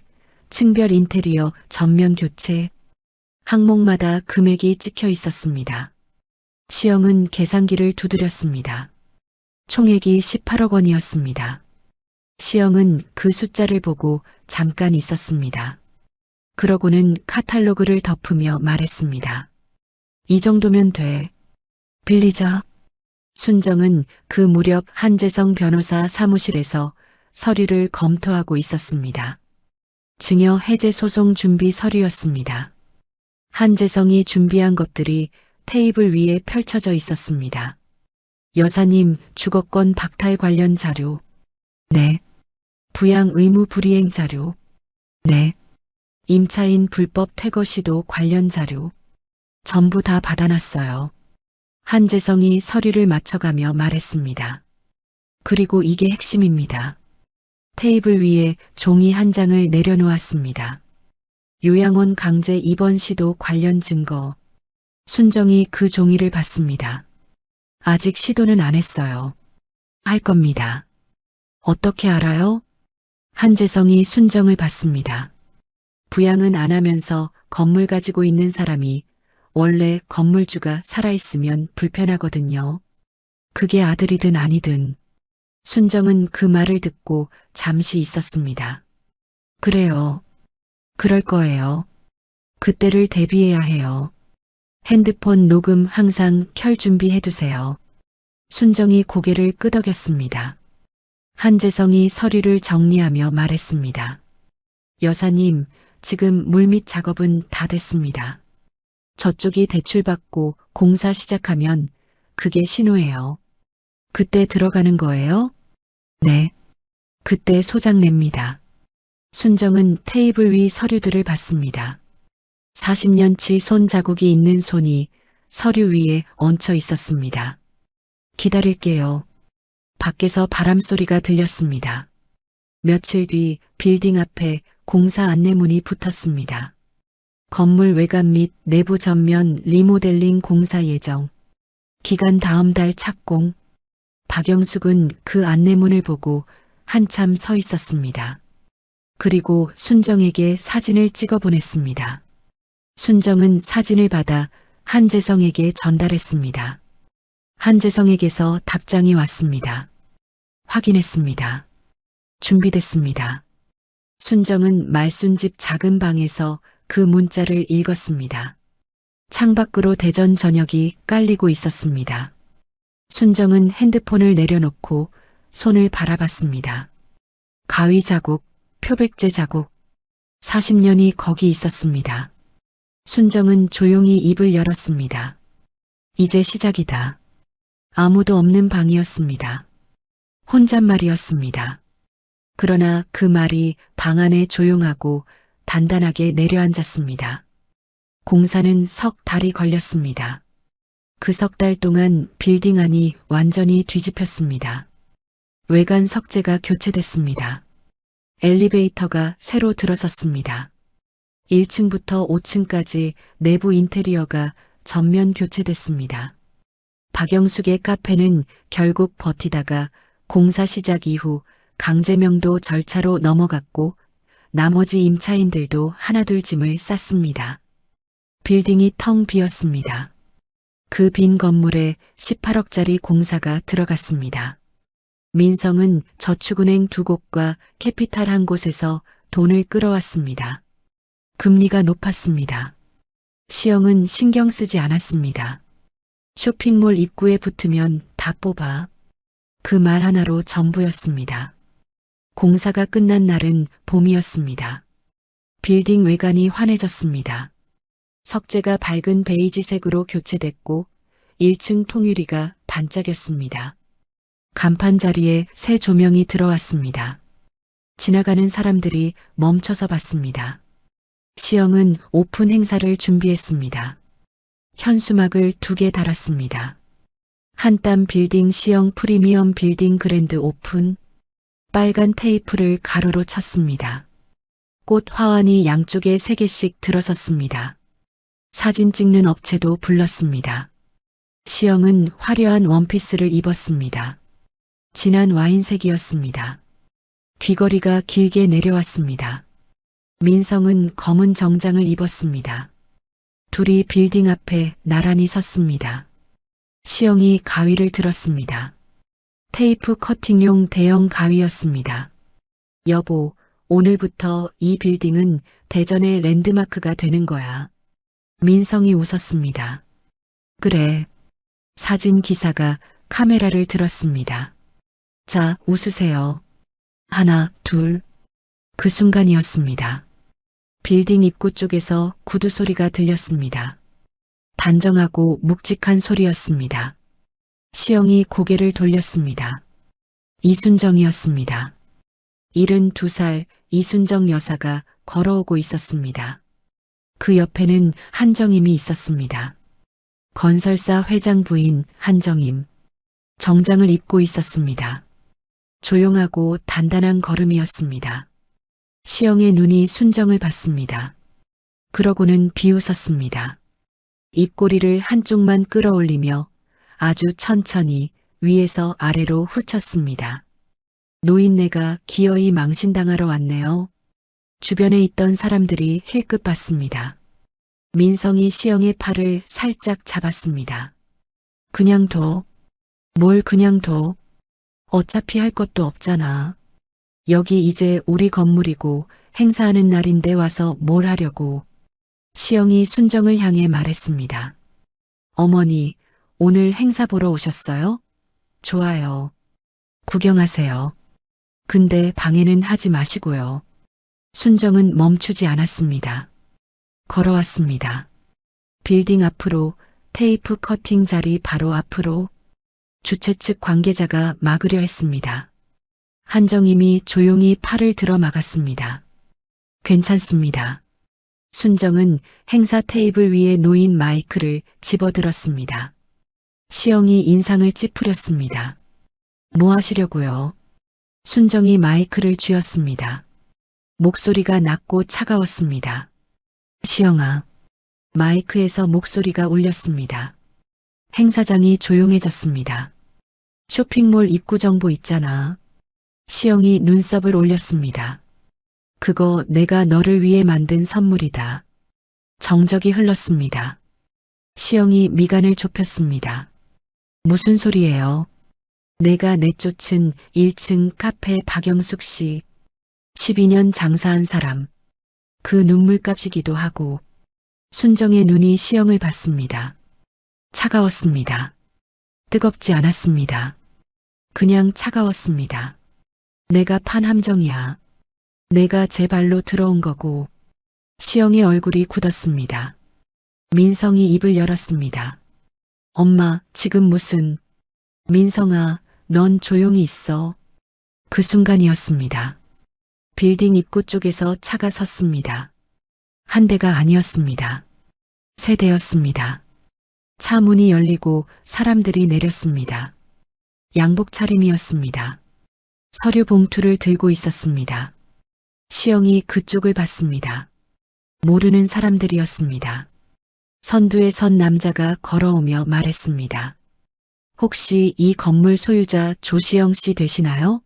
층별 인테리어 전면 교체, 항목마다 금액이 찍혀 있었습니다. 시영은 계산기를 두드렸습니다. 총액이 18억 원이었습니다. 시영은 그 숫자를 보고 잠깐 있었습니다. 그러고는 카탈로그를 덮으며 말했습니다. 이 정도면 돼. 빌리자. 순정은 그 무렵 한재성 변호사 사무실에서 서류를 검토하고 있었습니다. 증여 해제 소송 준비 서류였습니다. 한재성이 준비한 것들이 테이블 위에 펼쳐져 있었습니다. 여사님 주거권 박탈 관련 자료. 네. 부양 의무 불이행 자료. 네. 임차인 불법 퇴거 시도 관련 자료. 전부 다 받아놨어요. 한재성이 서류를 맞춰가며 말했습니다. 그리고 이게 핵심입니다. 테이블 위에 종이 한 장을 내려놓았습니다. 요양원 강제 입원 시도 관련 증거. 순정이 그 종이를 봤습니다. 아직 시도는 안 했어요. 할 겁니다. 어떻게 알아요? 한재성이 순정을 봤습니다. 부양은 안 하면서 건물 가지고 있는 사람이 원래 건물주가 살아있으면 불편하거든요. 그게 아들이든 아니든. 순정은 그 말을 듣고 잠시 있었습니다. 그래요. 그럴 거예요. 그때를 대비해야 해요. 핸드폰 녹음 항상 켤 준비해 두세요. 순정이 고개를 끄덕였습니다. 한재성이 서류를 정리하며 말했습니다. 여사님, 지금 물밑 작업은 다 됐습니다. 저쪽이 대출받고 공사 시작하면 그게 신호예요. 그때 들어가는 거예요? 네. 그때 소장 냅니다. 순정은 테이블 위 서류들을 봤습니다. 40년치 손 자국이 있는 손이 서류 위에 얹혀 있었습니다. 기다릴게요. 밖에서 바람소리가 들렸습니다. 며칠 뒤 빌딩 앞에 공사 안내문이 붙었습니다. 건물 외관 및 내부 전면 리모델링 공사 예정. 기간 다음 달 착공. 박영숙은 그 안내문을 보고 한참 서 있었습니다. 그리고 순정에게 사진을 찍어 보냈습니다. 순정은 사진을 받아 한재성에게 전달했습니다. 한재성에게서 답장이 왔습니다. 확인했습니다. 준비됐습니다. 순정은 말순집 작은 방에서 그 문자를 읽었습니다. 창밖으로 대전 저녁이 깔리고 있었습니다. 순정은 핸드폰을 내려놓고 손을 바라봤습니다. 가위 자국, 표백제 자국. 40년이 거기 있었습니다. 순정은 조용히 입을 열었습니다. 이제 시작이다. 아무도 없는 방이었습니다. 혼잣말이었습니다. 그러나 그 말이 방 안에 조용하고 단단하게 내려앉았습니다. 공사는 석 달이 걸렸습니다. 그 석 달 동안 빌딩 안이 완전히 뒤집혔습니다. 외관 석재가 교체됐습니다. 엘리베이터가 새로 들어섰습니다. 1층부터 5층까지 내부 인테리어가 전면 교체됐습니다. 박영숙의 카페는 결국 버티다가 공사 시작 이후 강제명도 절차로 넘어갔고 나머지 임차인들도 하나둘 짐을 쌌습니다. 빌딩이 텅 비었습니다. 그 빈 건물에 18억짜리 공사가 들어갔습니다. 민성은 저축은행 2곳과 캐피탈 1곳에서 돈을 끌어왔습니다. 금리가 높았습니다. 시영은 신경 쓰지 않았습니다. 쇼핑몰 입구에 붙으면 다 뽑아. 그 말 하나로 전부였습니다. 공사가 끝난 날은 봄이었습니다. 빌딩 외관이 환해졌습니다. 석재가 밝은 베이지색으로 교체됐고 1층 통유리가 반짝였습니다. 간판 자리에 새 조명이 들어왔습니다. 지나가는 사람들이 멈춰서 봤습니다. 시영은 오픈 행사를 준비했습니다. 현수막을 2개 달았습니다. 한땀 빌딩 시영 프리미엄 빌딩 그랜드 오픈. 빨간 테이프를 가로로 쳤습니다. 꽃 화환이 양쪽에 3개씩 들어섰습니다. 사진 찍는 업체도 불렀습니다. 시영은 화려한 원피스를 입었습니다. 진한 와인색이었습니다. 귀걸이가 길게 내려왔습니다. 민성은 검은 정장을 입었습니다. 둘이 빌딩 앞에 나란히 섰습니다. 시영이 가위를 들었습니다. 테이프 커팅용 대형 가위였습니다. 여보, 오늘부터 이 빌딩은 대전의 랜드마크가 되는 거야. 민성이 웃었습니다. 그래. 사진 기사가 카메라를 들었습니다. 자, 웃으세요. 하나, 둘. 그 순간이었습니다. 빌딩 입구 쪽에서 구두 소리가 들렸습니다. 단정하고 묵직한 소리였습니다. 시영이 고개를 돌렸습니다. 이순정이었습니다. 72살 이순정 여사가 걸어오고 있었습니다. 그 옆에는 한정임이 있었습니다. 건설사 회장 부인 한정임. 정장을 입고 있었습니다. 조용하고 단단한 걸음이었습니다. 시영의 눈이 순정을 봤습니다. 그러고는 비웃었습니다. 입꼬리를 한쪽만 끌어올리며 아주 천천히 위에서 아래로 훑쳤습니다. 노인네가 기어이 망신당하러 왔네요. 주변에 있던 사람들이 힐끗 봤습니다. 민성이 시영의 팔을 살짝 잡았습니다. 그냥 둬. 뭘 그냥 둬. 어차피 할 것도 없잖아. 여기 이제 우리 건물이고 행사하는 날인데 와서 뭘 하려고. 시영이 순정을 향해 말했습니다. 어머니, 오늘 행사 보러 오셨어요? 좋아요. 구경하세요. 근데 방해는 하지 마시고요. 순정은 멈추지 않았습니다. 걸어왔습니다. 빌딩 앞으로, 테이프 커팅 자리 바로 앞으로. 주최 측 관계자가 막으려 했습니다. 한정임이 조용히 팔을 들어 막았습니다. 괜찮습니다. 순정은 행사 테이블 위에 놓인 마이크를 집어들었습니다. 시영이 인상을 찌푸렸습니다. 뭐 하시려고요? 순정이 마이크를 쥐었습니다. 목소리가 낮고 차가웠습니다. 시영아. 마이크에서 목소리가 울렸습니다. 행사장이 조용해졌습니다. 쇼핑몰 입구 정보 있잖아. 시영이 눈썹을 올렸습니다. 그거 내가 너를 위해 만든 선물이다. 정적이 흘렀습니다. 시영이 미간을 좁혔습니다. 무슨 소리예요? 내가 내쫓은 1층 카페 박영숙 씨. 12년 장사한 사람. 그 눈물값이기도 하고. 순정의 눈이 시영을 봤습니다. 차가웠습니다. 뜨겁지 않았습니다. 그냥 차가웠습니다. 내가 판 함정이야. 내가 제 발로 들어온 거고. 시영의 얼굴이 굳었습니다. 민성이 입을 열었습니다. 엄마, 지금 무슨... 민성아, 넌 조용히 있어. 그 순간이었습니다. 빌딩 입구 쪽에서 차가 섰습니다. 한 대가 아니었습니다. 세 대였습니다. 차 문이 열리고 사람들이 내렸습니다. 양복 차림이었습니다. 서류 봉투를 들고 있었습니다. 시영이 그쪽을 봤습니다. 모르는 사람들이었습니다. 선두에 선 남자가 걸어오며 말했습니다. 혹시 이 건물 소유자 조시영 씨 되시나요?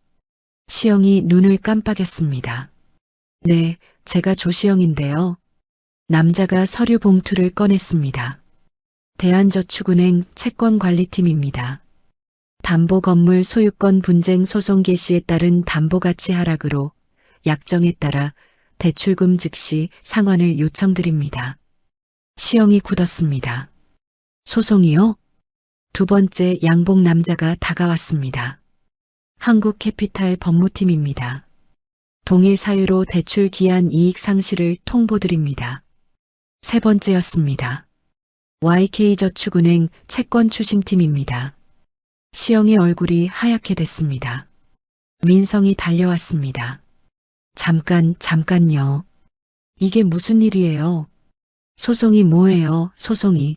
시영이 눈을 깜빡였습니다. 네, 제가 조시영인데요. 남자가 서류 봉투를 꺼냈습니다. 대한저축은행 채권관리팀입니다. 담보건물 소유권 분쟁 소송 개시에 따른 담보가치 하락으로 약정에 따라 대출금 즉시 상환을 요청드립니다. 시영이 굳었습니다. 소송이요? 두 번째 양복 남자가 다가왔습니다. 한국캐피탈 법무팀입니다. 동일 사유로 대출 기한 이익 상실을 통보드립니다. 세 번째였습니다. YK저축은행 채권 추심팀입니다. 시영의 얼굴이 하얗게 됐습니다. 민성이 달려왔습니다. 잠깐요. 이게 무슨 일이에요? 소송이 뭐예요, 소송이?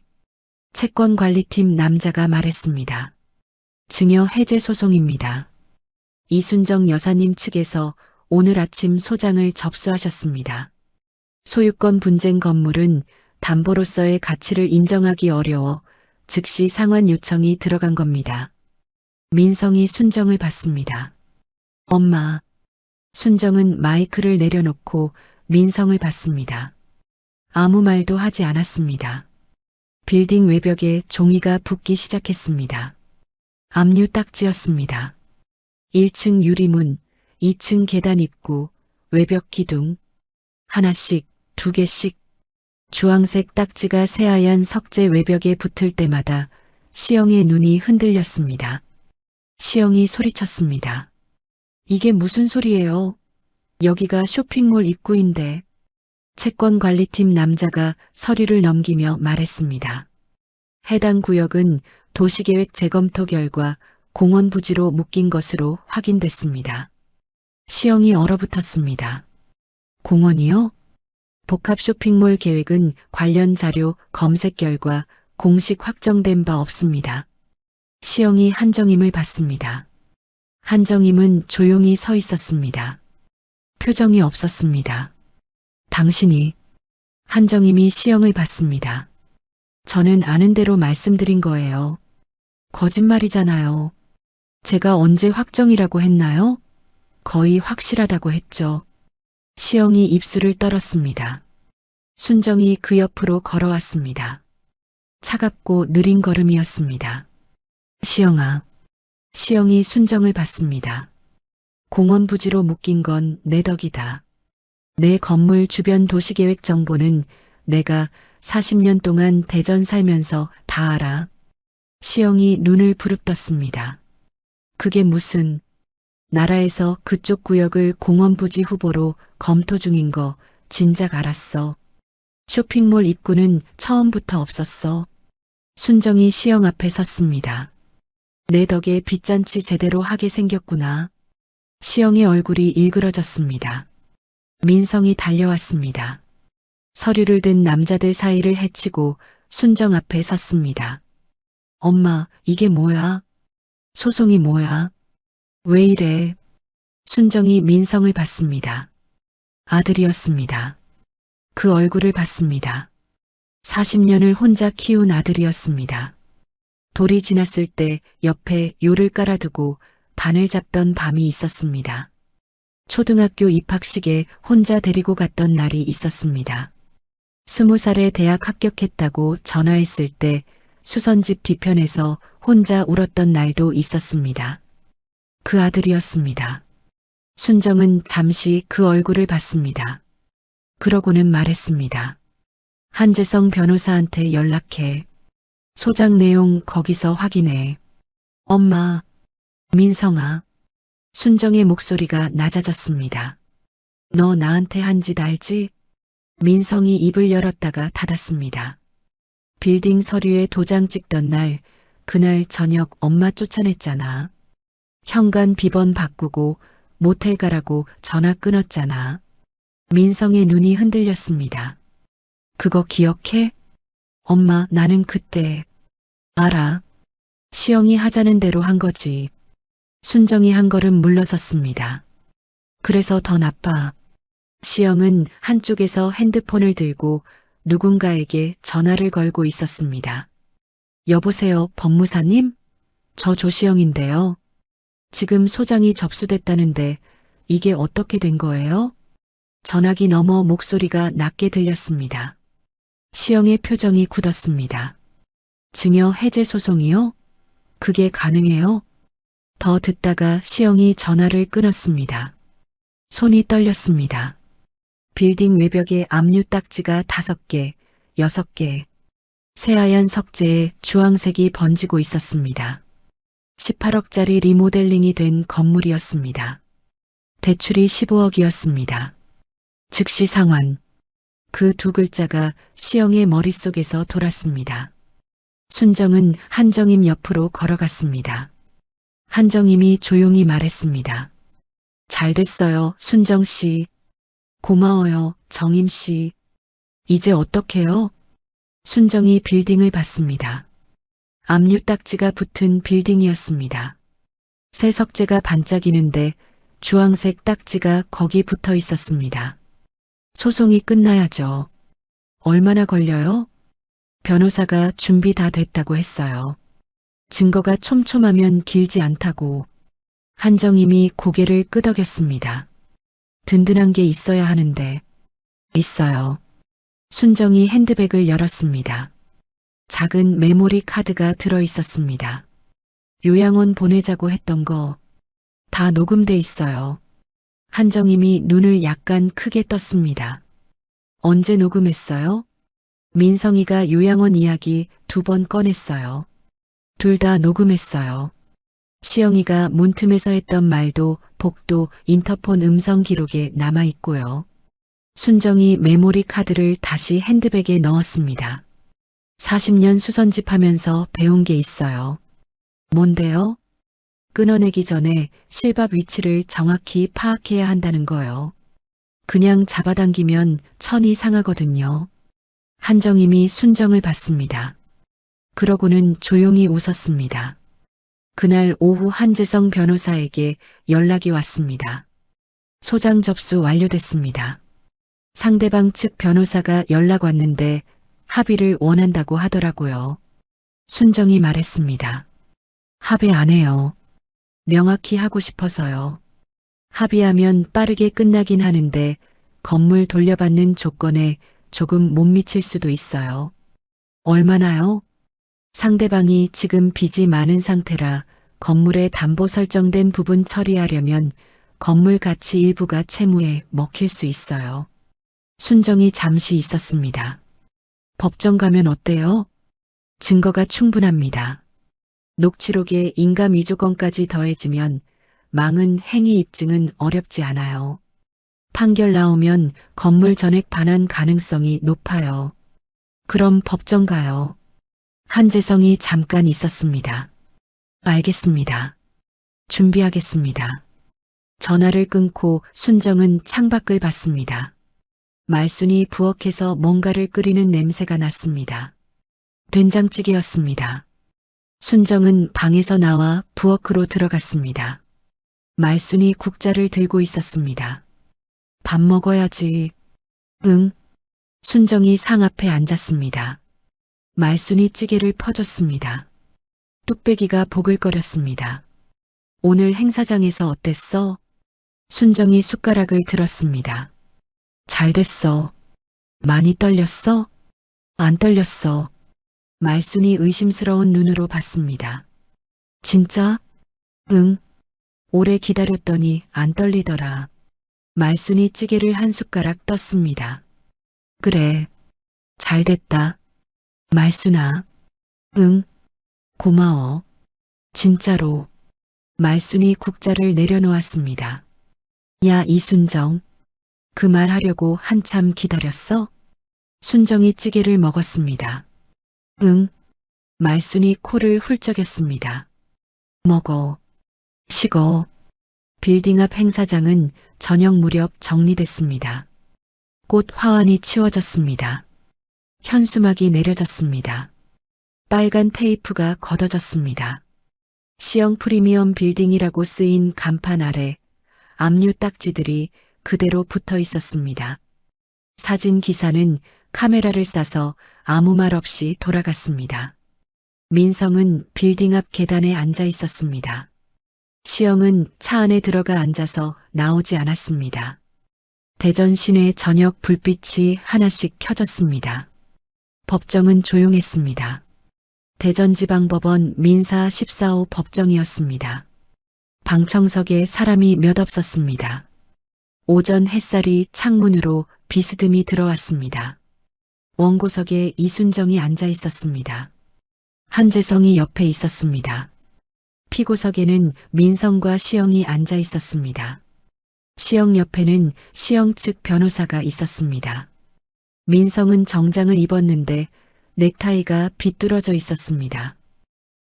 채권관리팀 남자가 말했습니다. 증여 해제 소송입니다. 이순정 여사님 측에서 오늘 아침 소장을 접수하셨습니다. 소유권 분쟁 건물은 담보로서의 가치를 인정하기 어려워 즉시 상환 요청이 들어간 겁니다. 민성이 순정을 봤습니다. 엄마. 순정은 마이크를 내려놓고 민성을 봤습니다. 아무 말도 하지 않았습니다. 빌딩 외벽에 종이가 붙기 시작했습니다. 압류 딱지였습니다. 1층 유리문, 2층 계단 입구, 외벽 기둥. 하나씩, 두 개씩. 주황색 딱지가 새하얀 석재 외벽에 붙을 때마다 시영의 눈이 흔들렸습니다. 시영이 소리쳤습니다. 이게 무슨 소리예요? 여기가 쇼핑몰 입구인데. 채권관리팀 남자가 서류를 넘기며 말했습니다. 해당 구역은 도시계획 재검토 결과 공원 부지로 묶인 것으로 확인됐습니다. 시영이 얼어붙었습니다. 공원이요? 복합 쇼핑몰 계획은 관련 자료 검색 결과 공식 확정된 바 없습니다. 시영이 한정임을 봤습니다. 한정임은 조용히 서 있었습니다. 표정이 없었습니다. 당신이... 한정임이 시영을 봤습니다. 저는 아는 대로 말씀드린 거예요. 거짓말이잖아요. 제가 언제 확정이라고 했나요? 거의 확실하다고 했죠. 시영이 입술을 떨었습니다. 순정이 그 옆으로 걸어왔습니다. 차갑고 느린 걸음이었습니다. 시영아. 시영이 순정을 봤습니다. 공원 부지로 묶인 건 내 덕이다. 내 건물 주변 도시계획 정보는 내가 40년 동안 대전 살면서 다 알아. 시영이 눈을 부릅떴습니다. 그게 무슨, 나라에서 그쪽 구역을 공원부지 후보로 검토 중인 거 진작 알았어. 쇼핑몰 입구는 처음부터 없었어. 순정이 시영 앞에 섰습니다. 내 덕에 빚잔치 제대로 하게 생겼구나. 시영의 얼굴이 일그러졌습니다. 민성이 달려왔습니다. 서류를 든 남자들 사이를 헤치고 순정 앞에 섰습니다. 엄마, 이게 뭐야? 소송이 뭐야? 왜 이래? 순정이 민성을 봤습니다. 아들이었습니다. 그 얼굴을 봤습니다. 40년을 혼자 키운 아들이었습니다. 돌이 지났을 때 옆에 요를 깔아두고 바늘 잡던 밤이 있었습니다. 초등학교 입학식에 혼자 데리고 갔던 날이 있었습니다. 20살에 대학 합격했다고 전화했을 때 수선집 뒤편에서 혼자 울었던 날도 있었습니다. 그 아들이었습니다. 순정은 잠시 그 얼굴을 봤습니다. 그러고는 말했습니다. 한재성 변호사한테 연락해. 소장 내용 거기서 확인해. 엄마, 민성아. 순정의 목소리가 낮아졌습니다. 너 나한테 한 짓 알지? 민성이 입을 열었다가 닫았습니다. 빌딩 서류에 도장 찍던 날, 그날 저녁 엄마 쫓아냈잖아. 현관 비번 바꾸고 모텔 가라고 전화 끊었잖아. 민성의 눈이 흔들렸습니다. 그거 기억해? 엄마, 나는 그때. 알아. 시영이 하자는 대로 한 거지. 순정이 한 걸음 물러섰습니다. 그래서 더 나빠. 시영은 한쪽에서 핸드폰을 들고 누군가에게 전화를 걸고 있었습니다. 여보세요, 법무사님? 저 조시영인데요. 지금 소장이 접수됐다는데 이게 어떻게 된 거예요? 전화기 너머 목소리가 낮게 들렸습니다. 시영의 표정이 굳었습니다. 증여 해제 소송이요? 그게 가능해요? 더 듣다가 시영이 전화를 끊었습니다. 손이 떨렸습니다. 빌딩 외벽에 압류 딱지가 5개, 6개. 새하얀 석재에 주황색이 번지고 있었습니다. 18억짜리 리모델링이 된 건물이었습니다. 대출이 15억이었습니다. 즉시 상환. 그 두 글자가 시영의 머릿속에서 돌았습니다. 순정은 한정임 옆으로 걸어갔습니다. 한정임이 조용히 말했습니다. 잘 됐어요, 순정 씨. 고마워요, 정임 씨. 이제 어떡해요? 순정이 빌딩을 봤습니다. 압류 딱지가 붙은 빌딩이었습니다. 새 석재가 반짝이는데 주황색 딱지가 거기 붙어 있었습니다. 소송이 끝나야죠. 얼마나 걸려요? 변호사가 준비 다 됐다고 했어요. 증거가 촘촘하면 길지 않다고. 한정임이 고개를 끄덕였습니다. 든든한 게 있어야 하는데. 있어요. 순정이 핸드백을 열었습니다. 작은 메모리 카드가 들어 있었습니다. 요양원 보내자고 했던 거 다 녹음돼 있어요. 한정임이 눈을 약간 크게 떴습니다. 언제 녹음했어요? 민성이가 요양원 이야기 2번 꺼냈어요. 둘 다 녹음했어요. 시영이가 문틈에서 했던 말도 복도 인터폰 음성 기록에 남아 있고요. 순정이 메모리 카드를 다시 핸드백에 넣었습니다. 40년 수선집 하면서 배운 게 있어요. 뭔데요? 끊어내기 전에 실밥 위치를 정확히 파악해야 한다는 거요. 그냥 잡아당기면 천이 상하거든요. 한정임이 순정을 봤습니다. 그러고는 조용히 웃었습니다. 그날 오후 한재성 변호사에게 연락이 왔습니다. 소장 접수 완료됐습니다. 상대방 측 변호사가 연락 왔는데 합의를 원한다고 하더라고요. 순정이 말했습니다. 합의 안 해요. 명확히 하고 싶어서요. 합의하면 빠르게 끝나긴 하는데 건물 돌려받는 조건에 조금 못 미칠 수도 있어요. 얼마나요? 상대방이 지금 빚이 많은 상태라 건물에 담보 설정된 부분 처리하려면 건물 가치 일부가 채무에 먹힐 수 있어요. 순정이 잠시 있었습니다. 법정 가면 어때요? 증거가 충분합니다. 녹취록에 인감 위조건까지 더해지면 망은 행위 입증은 어렵지 않아요. 판결 나오면 건물 전액 반환 가능성이 높아요. 그럼 법정 가요. 한재성이 잠깐 있었습니다. 알겠습니다. 준비하겠습니다. 전화를 끊고 순정은 창밖을 봤습니다. 말순이 부엌에서 뭔가를 끓이는 냄새가 났습니다. 된장찌개였습니다. 순정은 방에서 나와 부엌으로 들어갔습니다. 말순이 국자를 들고 있었습니다. 밥 먹어야지. 응. 순정이 상 앞에 앉았습니다. 말순이 찌개를 퍼줬습니다. 뚝배기가 보글거렸습니다. 오늘 행사장에서 어땠어? 순정이 숟가락을 들었습니다. 잘 됐어. 많이 떨렸어? 안 떨렸어. 말순이 의심스러운 눈으로 봤습니다. 진짜? 응. 오래 기다렸더니 안 떨리더라. 말순이 찌개를 한 숟가락 떴습니다. 그래. 잘 됐다. 말순아. 응. 고마워. 진짜로. 말순이 국자를 내려놓았습니다. 야, 이순정. 그 말 하려고 한참 기다렸어? 순정이 찌개를 먹었습니다. 응. 말순이 코를 훌쩍였습니다. 먹어. 식어. 빌딩 앞 행사장은 저녁 무렵 정리됐습니다. 꽃 화환이 치워졌습니다. 현수막이 내려졌습니다. 빨간 테이프가 걷어졌습니다. 시영 프리미엄 빌딩이라고 쓰인 간판 아래 압류 딱지들이 그대로 붙어 있었습니다. 사진 기사는 카메라를 싸서 아무 말 없이 돌아갔습니다. 민성은 빌딩 앞 계단에 앉아 있었습니다. 시영은 차 안에 들어가 앉아서 나오지 않았습니다. 대전 시내 저녁 불빛이 하나씩 켜졌습니다. 법정은 조용했습니다. 대전지방법원 민사 14호 법정이었습니다. 방청석에 사람이 몇 없었습니다. 오전 햇살이 창문으로 비스듬히 들어왔습니다. 원고석에 이순정이 앉아 있었습니다. 한재성이 옆에 있었습니다. 피고석에는 민성과 시영이 앉아 있었습니다. 시영 옆에는 시영 측 변호사가 있었습니다. 민성은 정장을 입었는데 넥타이가 비뚤어져 있었습니다.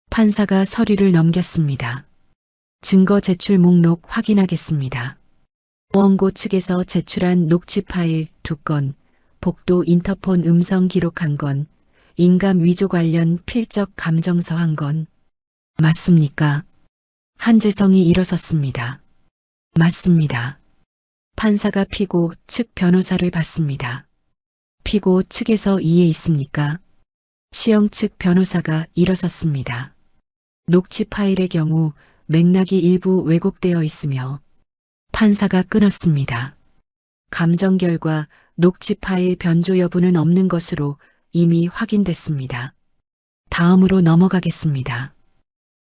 판사가 서류를 넘겼습니다. 증거 제출 목록 확인하겠습니다. 원고 측에서 제출한 녹취 파일 2건, 복도 인터폰 음성 기록 1건, 인감 위조 관련 필적 감정서 1건. 맞습니까? 한재성이 일어섰습니다. 맞습니다. 판사가 피고 측 변호사를 받습니다. 피고 측에서 이해 있습니까? 시영 측 변호사가 일어섰습니다. 녹취 파일의 경우 맥락이 일부 왜곡되어 있으며 판사가 끊었습니다. 감정 결과 녹취 파일 변조 여부는 없는 것으로 이미 확인됐습니다. 다음으로 넘어가겠습니다.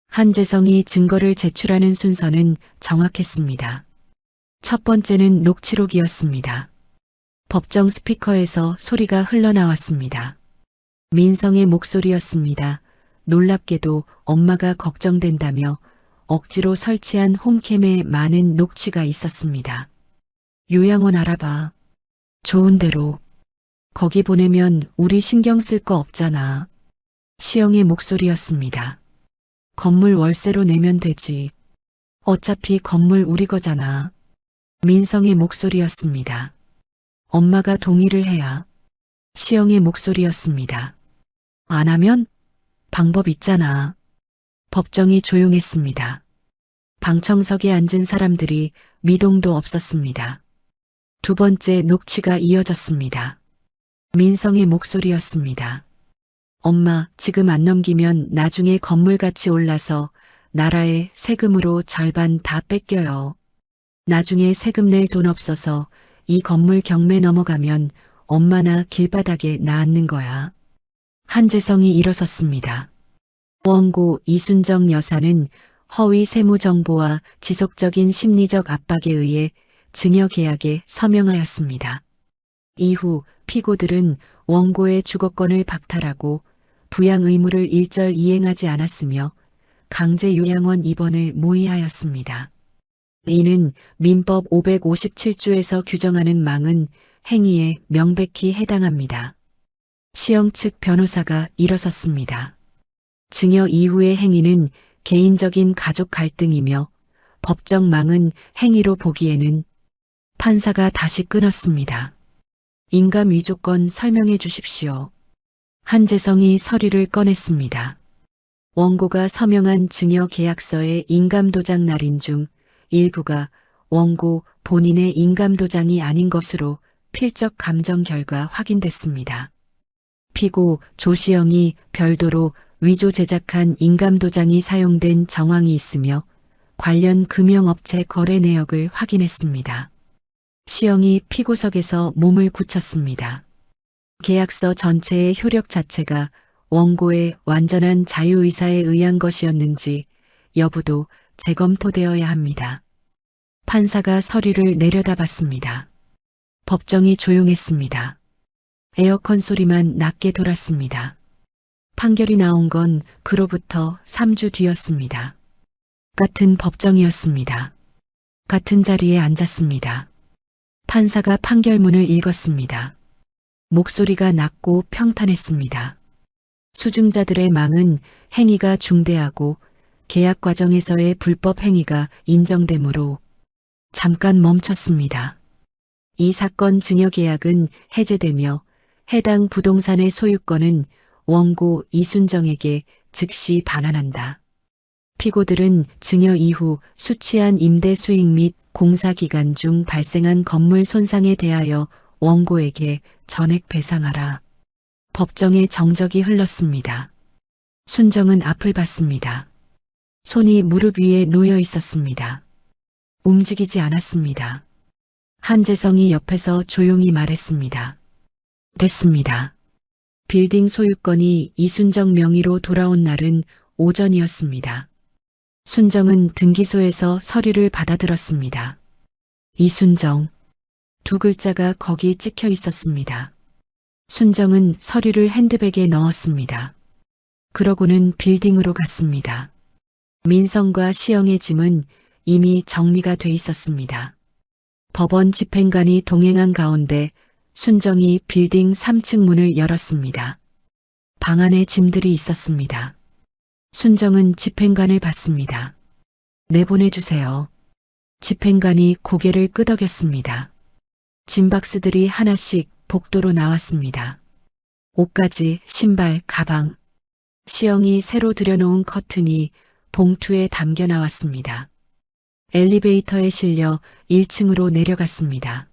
한재성이 증거를 제출하는 순서는 정확했습니다. 첫 번째는 녹취록이었습니다. 법정 스피커에서 소리가 흘러나왔습니다. 민성의 목소리였습니다. 놀랍게도 엄마가 걱정된다며 억지로 설치한 홈캠에 많은 녹취가 있었습니다. 요양원 알아봐. 좋은 대로. 거기 보내면 우리 신경 쓸 거 없잖아. 시영의 목소리였습니다. 건물 월세로 내면 되지. 어차피 건물 우리 거잖아. 민성의 목소리였습니다. 엄마가 동의를 해야. 시영의 목소리였습니다. 안 하면? 방법 있잖아. 법정이 조용했습니다. 방청석에 앉은 사람들이 미동도 없었습니다. 두 번째 녹취가 이어졌습니다. 민성의 목소리였습니다. 엄마, 지금 안 넘기면 나중에 건물가치 올라서 나라에 세금으로 절반 다 뺏겨요. 나중에 세금 낼 돈 없어서 이 건물 경매 넘어가면 엄마나 길바닥에 나앉는 거야. 한재성이 일어섰습니다. 원고 이순정 여사는 허위 세무 정보와 지속적인 심리적 압박에 의해 증여계약에 서명하였습니다. 이후 피고들은 원고의 주거권을 박탈하고 부양 의무를 일절 이행하지 않았으며 강제 요양원 입원을 모의하였습니다. 이는 민법 557조에서 규정하는 망은 행위에 명백히 해당합니다. 시영 측 변호사가 일어섰습니다. 증여 이후의 행위는 개인적인 가족 갈등이며 법적 망은 행위로 보기에는 판사가 다시 끊었습니다. 인감 위조건 설명해 주십시오. 한재성이 서류를 꺼냈습니다. 원고가 서명한 증여 계약서의 인감도장 날인 중 일부가 원고 본인의 인감도장이 아닌 것으로 필적 감정 결과 확인됐습니다. 피고 조시영이 별도로 위조 제작한 인감도장이 사용된 정황이 있으며 관련 금융업체 거래 내역을 확인했습니다. 시영이 피고석에서 몸을 굳혔습니다. 계약서 전체의 효력 자체가 원고의 완전한 자유의사에 의한 것이었는지 여부도 재검토되어야 합니다. 판사가 서류를 내려다봤습니다. 법정이 조용했습니다. 에어컨 소리만 낮게 돌았습니다. 판결이 나온 건 그로부터 3주 뒤였습니다. 같은 법정이었습니다. 같은 자리에 앉았습니다. 판사가 판결문을 읽었습니다. 목소리가 낮고 평탄했습니다. 수증자들의 망은 행위가 중대하고 계약 과정에서의 불법 행위가 인정되므로 잠깐 멈췄습니다. 이 사건 증여계약은 해제되며 해당 부동산의 소유권은 원고 이순정에게 즉시 반환한다. 피고들은 증여 이후 수취한 임대 수익 및 공사 기간 중 발생한 건물 손상에 대하여 원고에게 전액 배상하라. 법정에 정적이 흘렀습니다. 순정은 앞을 봤습니다. 손이 무릎 위에 놓여 있었습니다. 움직이지 않았습니다. 한재성이 옆에서 조용히 말했습니다. 됐습니다. 빌딩 소유권이 이순정 명의로 돌아온 날은 오전이었습니다. 순정은 등기소에서 서류를 받아들었습니다. 이순정. 두 글자가 거기 찍혀 있었습니다. 순정은 서류를 핸드백에 넣었습니다. 그러고는 빌딩으로 갔습니다. 민성과 시영의 짐은 이미 정리가 돼 있었습니다. 법원 집행관이 동행한 가운데 순정이 빌딩 3층 문을 열었습니다. 방 안에 짐들이 있었습니다. 순정은 집행관을 봤습니다. 내보내주세요. 집행관이 고개를 끄덕였습니다. 짐박스들이 하나씩 복도로 나왔습니다. 옷가지, 신발, 가방. 시영이 새로 들여놓은 커튼이 봉투에 담겨 나왔습니다. 엘리베이터에 실려 1층으로 내려갔습니다.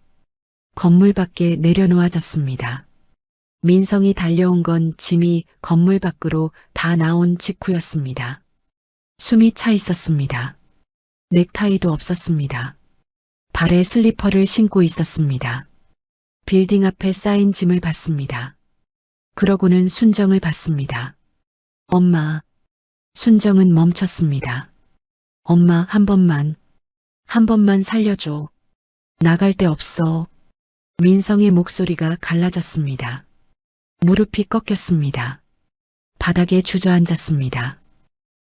건물 밖에 내려놓아졌습니다. 민성이 달려온 건 짐이 건물 밖으로 다 나온 직후였습니다. 숨이 차 있었습니다. 넥타이도 없었습니다. 발에 슬리퍼를 신고 있었습니다. 빌딩 앞에 쌓인 짐을 봤습니다. 그러고는 순정을 봤습니다. 엄마. 순정은 멈췄습니다. 엄마, 한 번만 살려줘. 나갈 데 없어. 민성의 목소리가 갈라졌습니다. 무릎이 꺾였습니다. 바닥에 주저앉았습니다.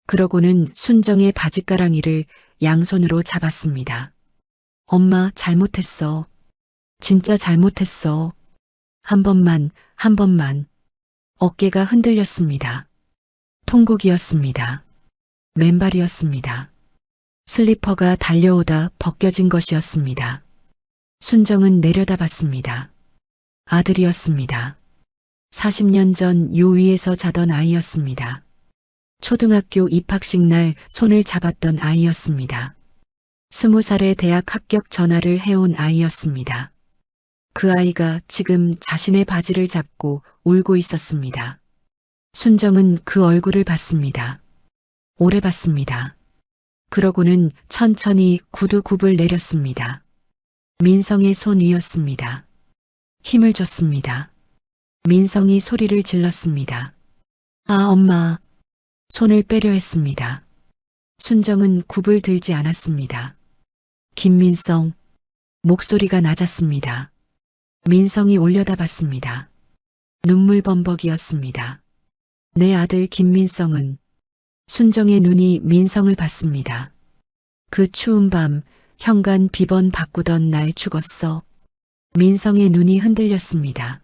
그러고는 순정의 바지가랑이를 양손으로 잡았습니다. 엄마, 잘못했어. 진짜 잘못했어. 한 번만. 어깨가 흔들렸습니다. 통곡이었습니다. 맨발이었습니다. 슬리퍼가 달려오다 벗겨진 것이었습니다. 순정은 내려다봤습니다. 아들이었습니다. 40년 전 요 위에서 자던 아이였습니다. 초등학교 입학식 날 손을 잡았던 아이였습니다. 20살에 대학 합격 전화를 해온 아이였습니다. 그 아이가 지금 자신의 바지를 잡고 울고 있었습니다. 순정은 그 얼굴을 봤습니다. 오래 봤습니다. 그러고는 천천히 구두굽을 내렸습니다. 민성의 손 위였습니다. 힘을 줬습니다. 민성이 소리를 질렀습니다. 아, 엄마. 손을 빼려 했습니다. 순정은 굽을 들지 않았습니다. 김민성. 목소리가 낮았습니다. 민성이 올려다봤습니다. 눈물 범벅이었습니다. 내 아들 김민성은. 순정의 눈이 민성을 봤습니다. 그 추운 밤 현관 비번 바꾸던 날 죽었어. 민성의 눈이 흔들렸습니다.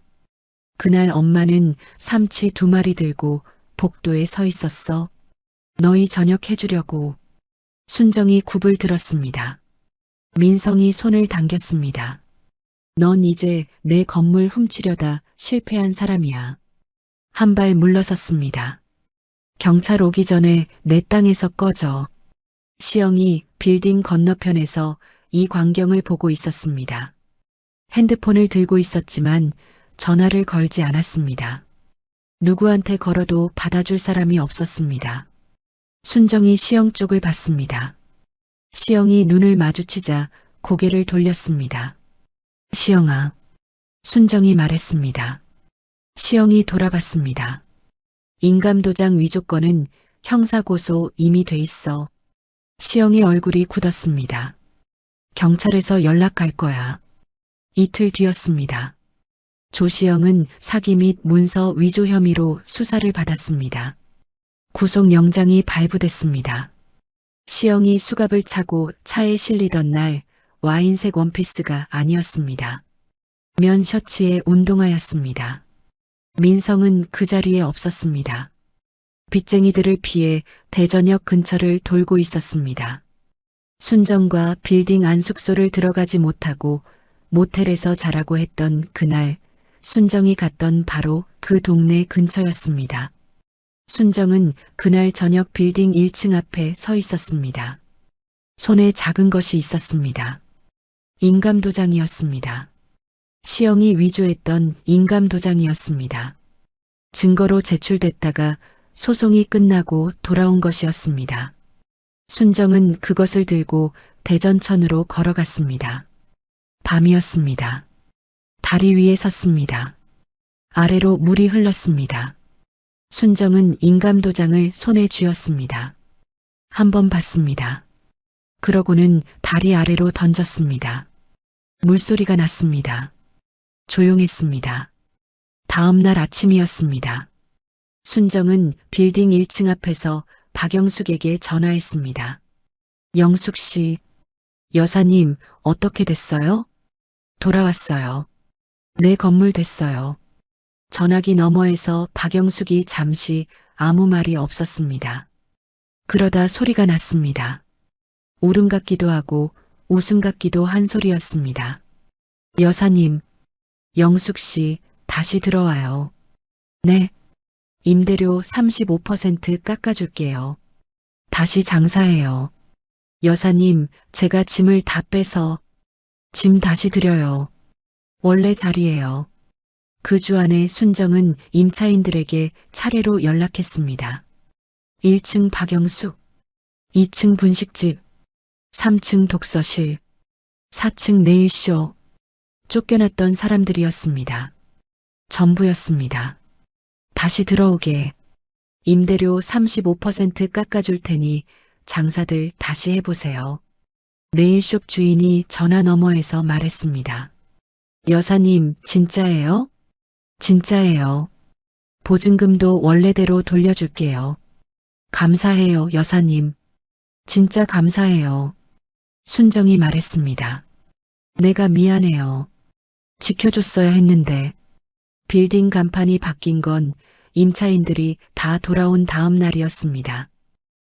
그날 엄마는 삼치 2마리 들고 복도에 서 있었어. 너희 저녁 해주려고. 순정이 굽을 들었습니다. 민성이 손을 당겼습니다. 넌 이제 내 건물 훔치려다 실패한 사람이야. 한 발 물러섰습니다. 경찰 오기 전에 내 땅에서 꺼져. 시영이 빌딩 건너편에서 이 광경을 보고 있었습니다. 핸드폰을 들고 있었지만 전화를 걸지 않았습니다. 누구한테 걸어도 받아줄 사람이 없었습니다. 순정이 시영 쪽을 봤습니다. 시영이 눈을 마주치자 고개를 돌렸습니다. 시영아. 순정이 말했습니다. 시영이 돌아봤습니다. 인감도장 위조건은 형사고소 이미 돼 있어. 시영의 얼굴이 굳었습니다. 경찰에서 연락할 거야. 이틀 뒤였습니다. 조시영은 사기 및 문서 위조 혐의로 수사를 받았습니다. 구속영장이 발부됐습니다. 시영이 수갑을 차고 차에 실리던 날 와인색 원피스가 아니었습니다. 면 셔츠에 운동화였습니다. 민성은 그 자리에 없었습니다. 빚쟁이들을 피해 대전역 근처를 돌고 있었습니다. 순정과 빌딩 안 숙소를 들어가지 못하고 모텔에서 자라고 했던 그날 순정이 갔던 바로 그 동네 근처였습니다. 순정은 그날 저녁 빌딩 1층 앞에 서 있었습니다. 손에 작은 것이 있었습니다. 인감도장이었습니다. 시영이 위조했던 인감도장이었습니다. 증거로 제출됐다가 소송이 끝나고 돌아온 것이었습니다. 순정은 그것을 들고 대전천으로 걸어갔습니다. 밤이었습니다. 다리 위에 섰습니다. 아래로 물이 흘렀습니다. 순정은 인감도장을 손에 쥐었습니다. 한 번 봤습니다. 그러고는 다리 아래로 던졌습니다. 물소리가 났습니다. 조용했습니다. 다음 날 아침이었습니다. 순정은 빌딩 1층 앞에서 박영숙에게 전화했습니다. 영숙 씨, 여사님 어떻게 됐어요? 돌아왔어요. 내 건물 됐어요. 전화기 너머에서 박영숙이 잠시 아무 말이 없었습니다. 그러다 소리가 났습니다. 울음 같기도 하고 웃음 같기도 한 소리였습니다. 여사님, 영숙 씨 다시 들어와요. 네. 임대료 35% 깎아줄게요. 다시 장사해요. 여사님, 제가 짐을 다 빼서 짐 다시 드려요. 원래 자리예요. 그 주 안에 순정은 임차인들에게 차례로 연락했습니다. 1층 박영숙, 2층 분식집, 3층 독서실, 4층 네일쇼. 쫓겨났던 사람들이었습니다. 전부였습니다. 다시 들어오게. 임대료 35% 깎아줄 테니 장사들 다시 해보세요. 네일숍 주인이 전화 너머에서 말했습니다. 여사님, 진짜예요? 진짜예요. 보증금도 원래대로 돌려줄게요. 감사해요, 여사님. 진짜 감사해요. 순정이 말했습니다. 내가 미안해요. 지켜줬어야 했는데. 빌딩 간판이 바뀐 건 임차인들이 다 돌아온 다음 날이었습니다.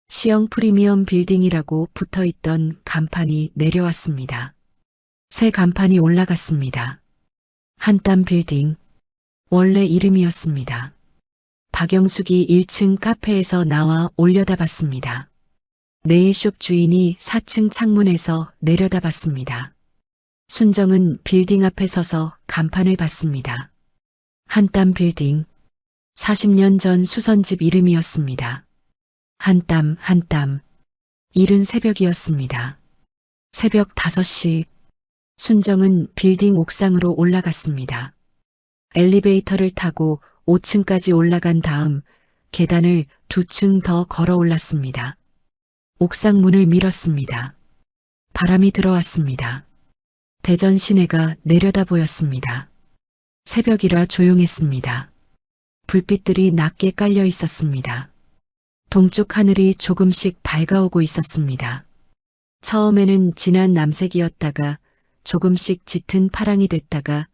시영 프리미엄 빌딩이라고 붙어있던 간판이 내려왔습니다. 새 간판이 올라갔습니다. 한땀 빌딩. 원래 이름이었습니다. 박영숙이 1층 카페에서 나와 올려다봤습니다. 네일숍 주인이 4층 창문에서 내려다봤습니다. 순정은 빌딩 앞에 서서 간판을 봤습니다. 한땀 빌딩. 40년 전 수선집 이름이었습니다. 한땀 한땀. 이른 새벽이었습니다. 새벽 5시. 순정은 빌딩 옥상으로 올라갔습니다. 엘리베이터를 타고 5층까지 올라간 다음 계단을 2층 더 걸어 올랐습니다. 옥상 문을 밀었습니다. 바람이 들어왔습니다. 대전 시내가 내려다 보였습니다. 새벽이라 조용했습니다. 불빛들이 낮게 깔려 있었습니다. 동쪽 하늘이 조금씩 밝아오고 있었습니다. 처음에는 진한 남색이었다가 조금씩 짙은 파랑이 됐다가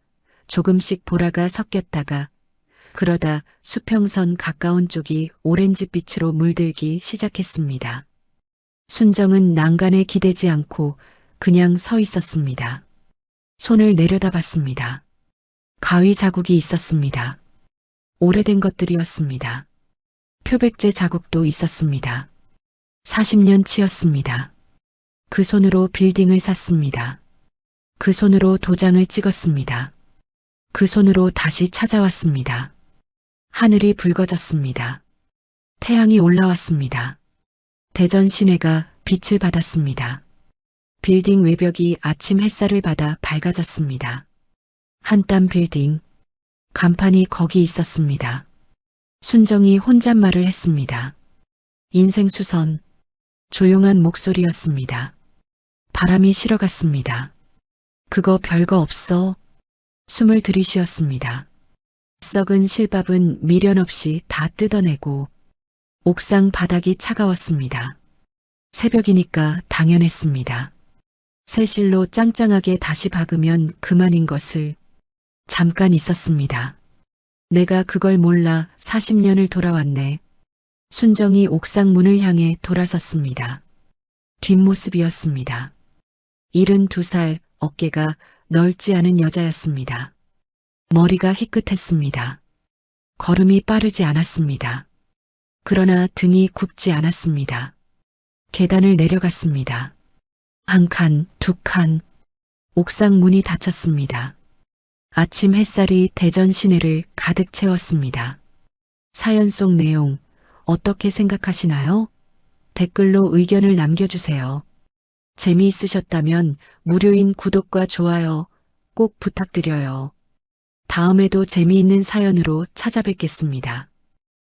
조금씩 보라가 섞였다가 그러다 수평선 가까운 쪽이 오렌지빛으로 물들기 시작했습니다. 순정은 난간에 기대지 않고 그냥 서 있었습니다. 손을 내려다봤습니다. 가위 자국이 있었습니다. 오래된 것들이었습니다. 표백제 자국도 있었습니다. 40년 치였습니다. 그 손으로 빌딩을 샀습니다. 그 손으로 도장을 찍었습니다. 그 손으로 다시 찾아왔습니다. 하늘이 붉어졌습니다. 태양이 올라왔습니다. 대전 시내가 빛을 받았습니다. 빌딩 외벽이 아침 햇살을 받아 밝아졌습니다. 한땀 빌딩, 간판이 거기 있었습니다. 순정이 혼잣말을 했습니다. 인생수선, 조용한 목소리였습니다. 바람이 실어갔습니다. 그거 별거 없어. 숨을 들이쉬었습니다. 썩은 실밥은 미련 없이 다 뜯어내고 옥상 바닥이 차가웠습니다. 새벽이니까 당연했습니다. 새실로 짱짱하게 다시 박으면 그만인 것을 잠깐 있었습니다. 내가 그걸 몰라 40년을 돌아왔네. 순정이 옥상 문을 향해 돌아섰습니다. 뒷모습이었습니다. 72살, 어깨가 넓지 않은 여자였습니다. 머리가 희끗했습니다. 걸음이 빠르지 않았습니다. 그러나 등이 굽지 않았습니다. 계단을 내려갔습니다. 한 칸, 두 칸, 옥상 문이 닫혔습니다. 아침 햇살이 대전 시내를 가득 채웠습니다. 사연 속 내용 어떻게 생각하시나요? 댓글로 의견을 남겨주세요. 재미있으셨다면 무료인 구독과 좋아요 꼭 부탁드려요. 다음에도 재미있는 사연으로 찾아뵙겠습니다.